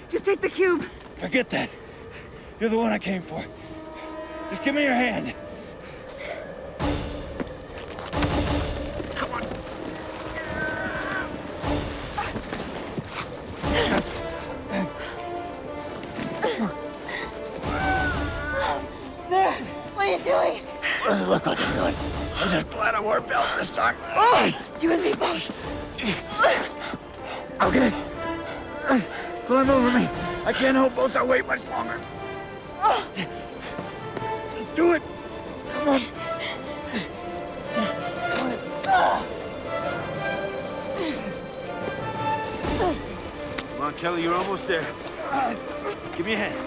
Just take the cube. Forget that. You're the one I came for. Just give me your hand. What are you doing? What does it look like I'm doing? I'm just glad I wore a belt this time. You and me both. Okay. Climb over me. I can't hold both our weight much longer. Just do it. Come on. Come on, Kelly, you're almost there. Give me a hand.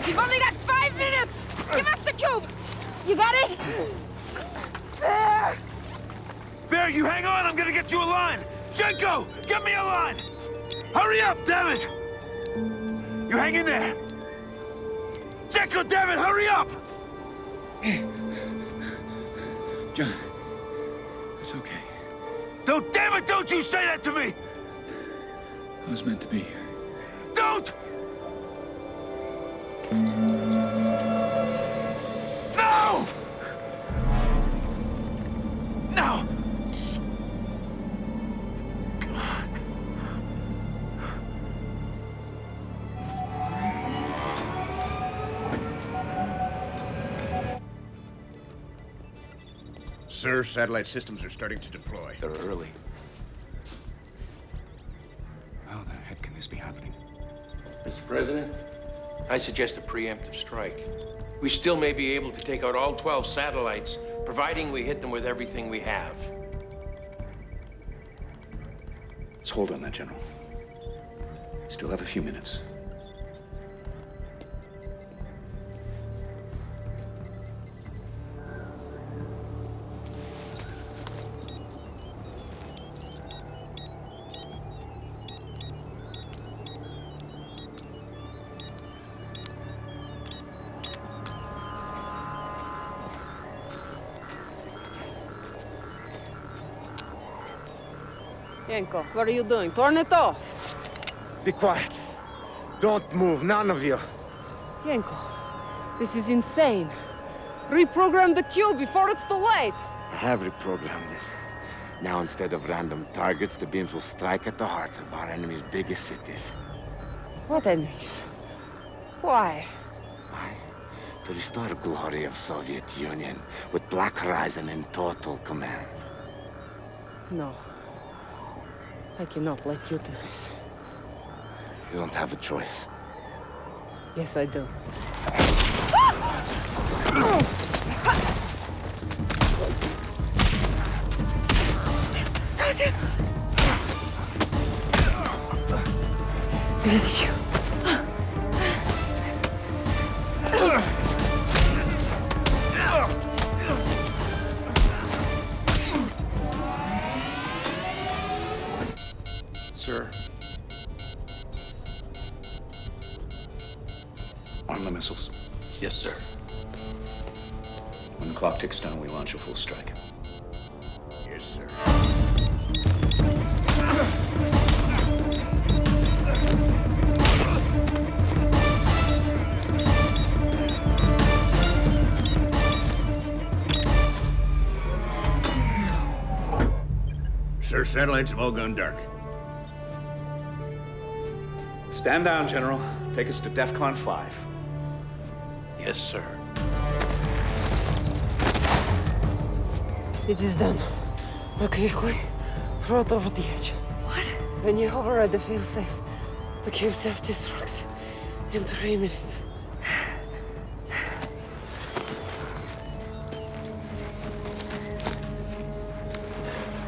You've only got 5 minutes! Give us the cube! You got it? There! Bear, you hang on. I'm gonna get you a line. Jenko, get me a line. Hurry up, damn it. You hang in there. Jenko, damn it, hurry up. John, it's okay. Don't, damn it, don't you say that to me. I was meant to be here. Don't! No! No! Sir, satellite systems are starting to deploy. They're early. How the heck can this be happening? Mr. President, I suggest a preemptive strike. We still may be able to take out all 12 satellites, providing we hit them with everything we have. Let's hold on that, General. Still have a few minutes. Yanko, what are you doing? Turn it off. Be quiet. Don't move, none of you. Yanko, this is insane. Reprogram the cube before it's too late. I have reprogrammed it. Now, instead of random targets, the beams will strike at the hearts of our enemy's biggest cities. What enemies? Why? To restore glory of Soviet Union, with Black Horizon in total command. No. I cannot let you do this. You don't have a choice. Yes, I do. Sergeant! Thank you. Sir. Arm the missiles. Yes, sir. When the clock ticks down, we launch a full strike. Yes, sir. Sir, satellites have all gone dark. Stand down, General. Take us to DEFCON 5. Yes, sir. It is done. Look quickly. Throw it over the edge. What? When you override the failsafe, the cube self-destructs in 3 minutes.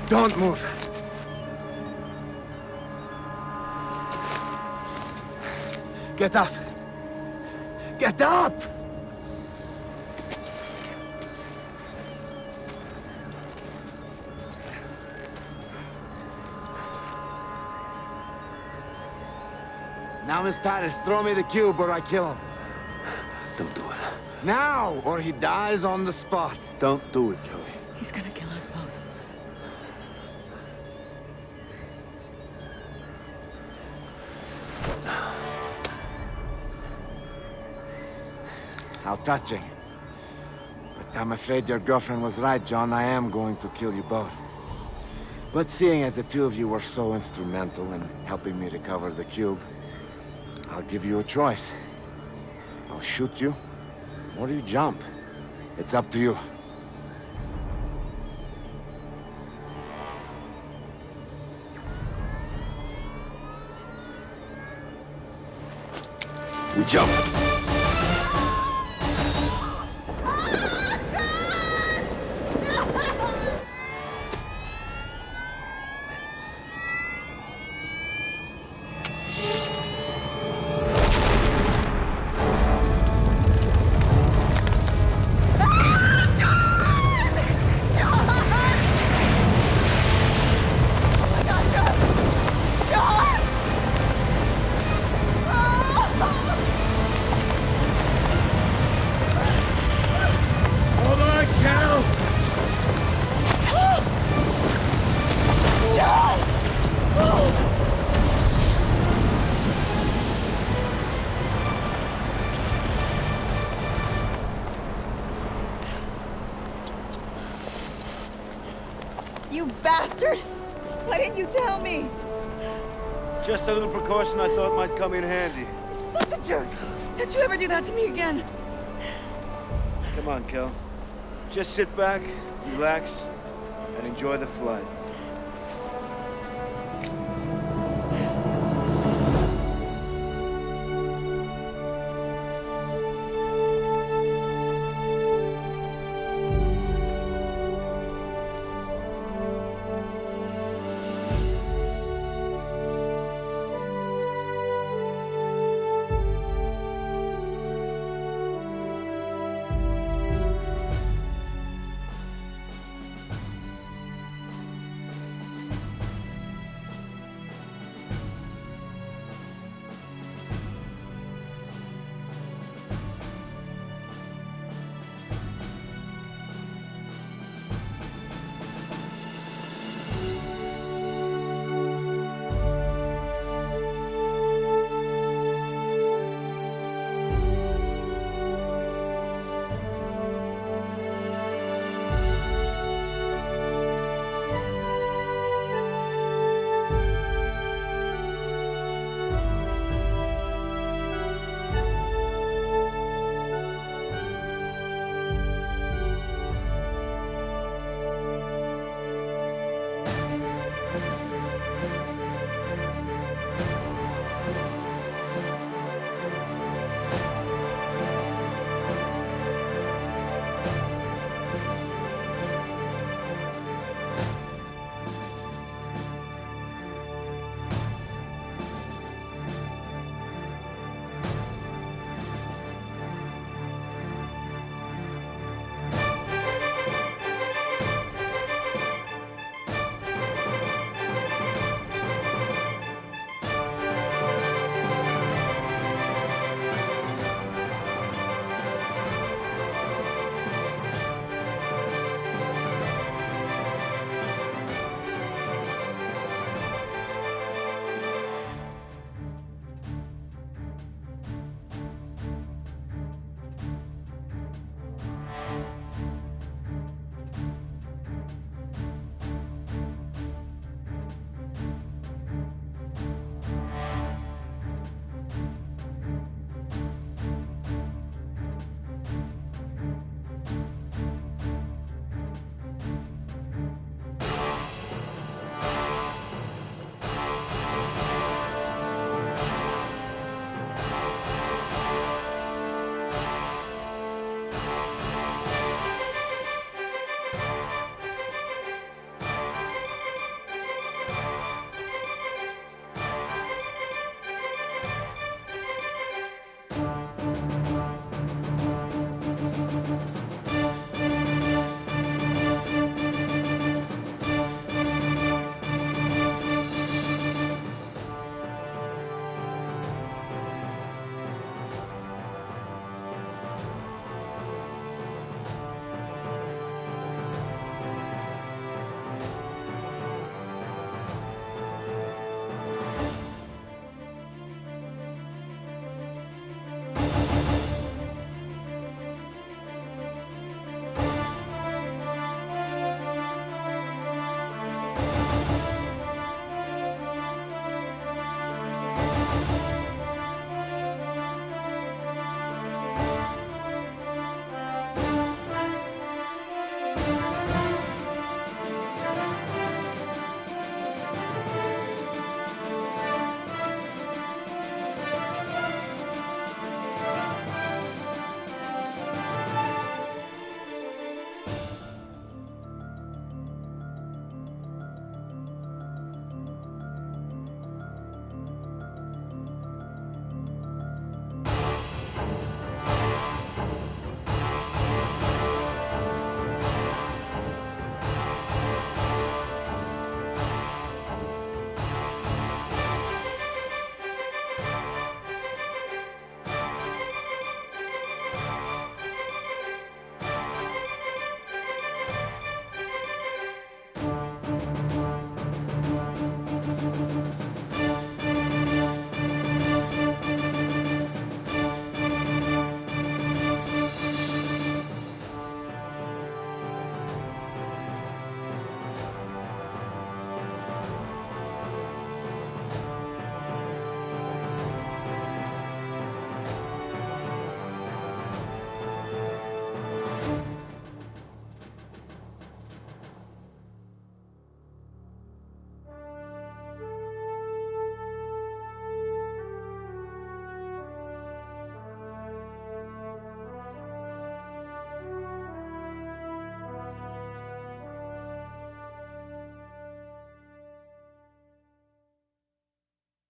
Don't move. Get up. Get up! Now, Miss Paris, throw me the cube or I kill him. Don't do it. Now, or he dies on the spot. Don't do it, Joey. He's gonna kill us both. How touching. But I'm afraid your girlfriend was right, John. I am going to kill you both. But seeing as the two of you were so instrumental in helping me recover the cube, I'll give you a choice. I'll shoot you, or you jump. It's up to you. We jump. You bastard! Why didn't you tell me? Just a little precaution I thought might come in handy. You're such a jerk! Don't you ever do that to me again! Come on, Kel. Just sit back, relax, and enjoy the flight.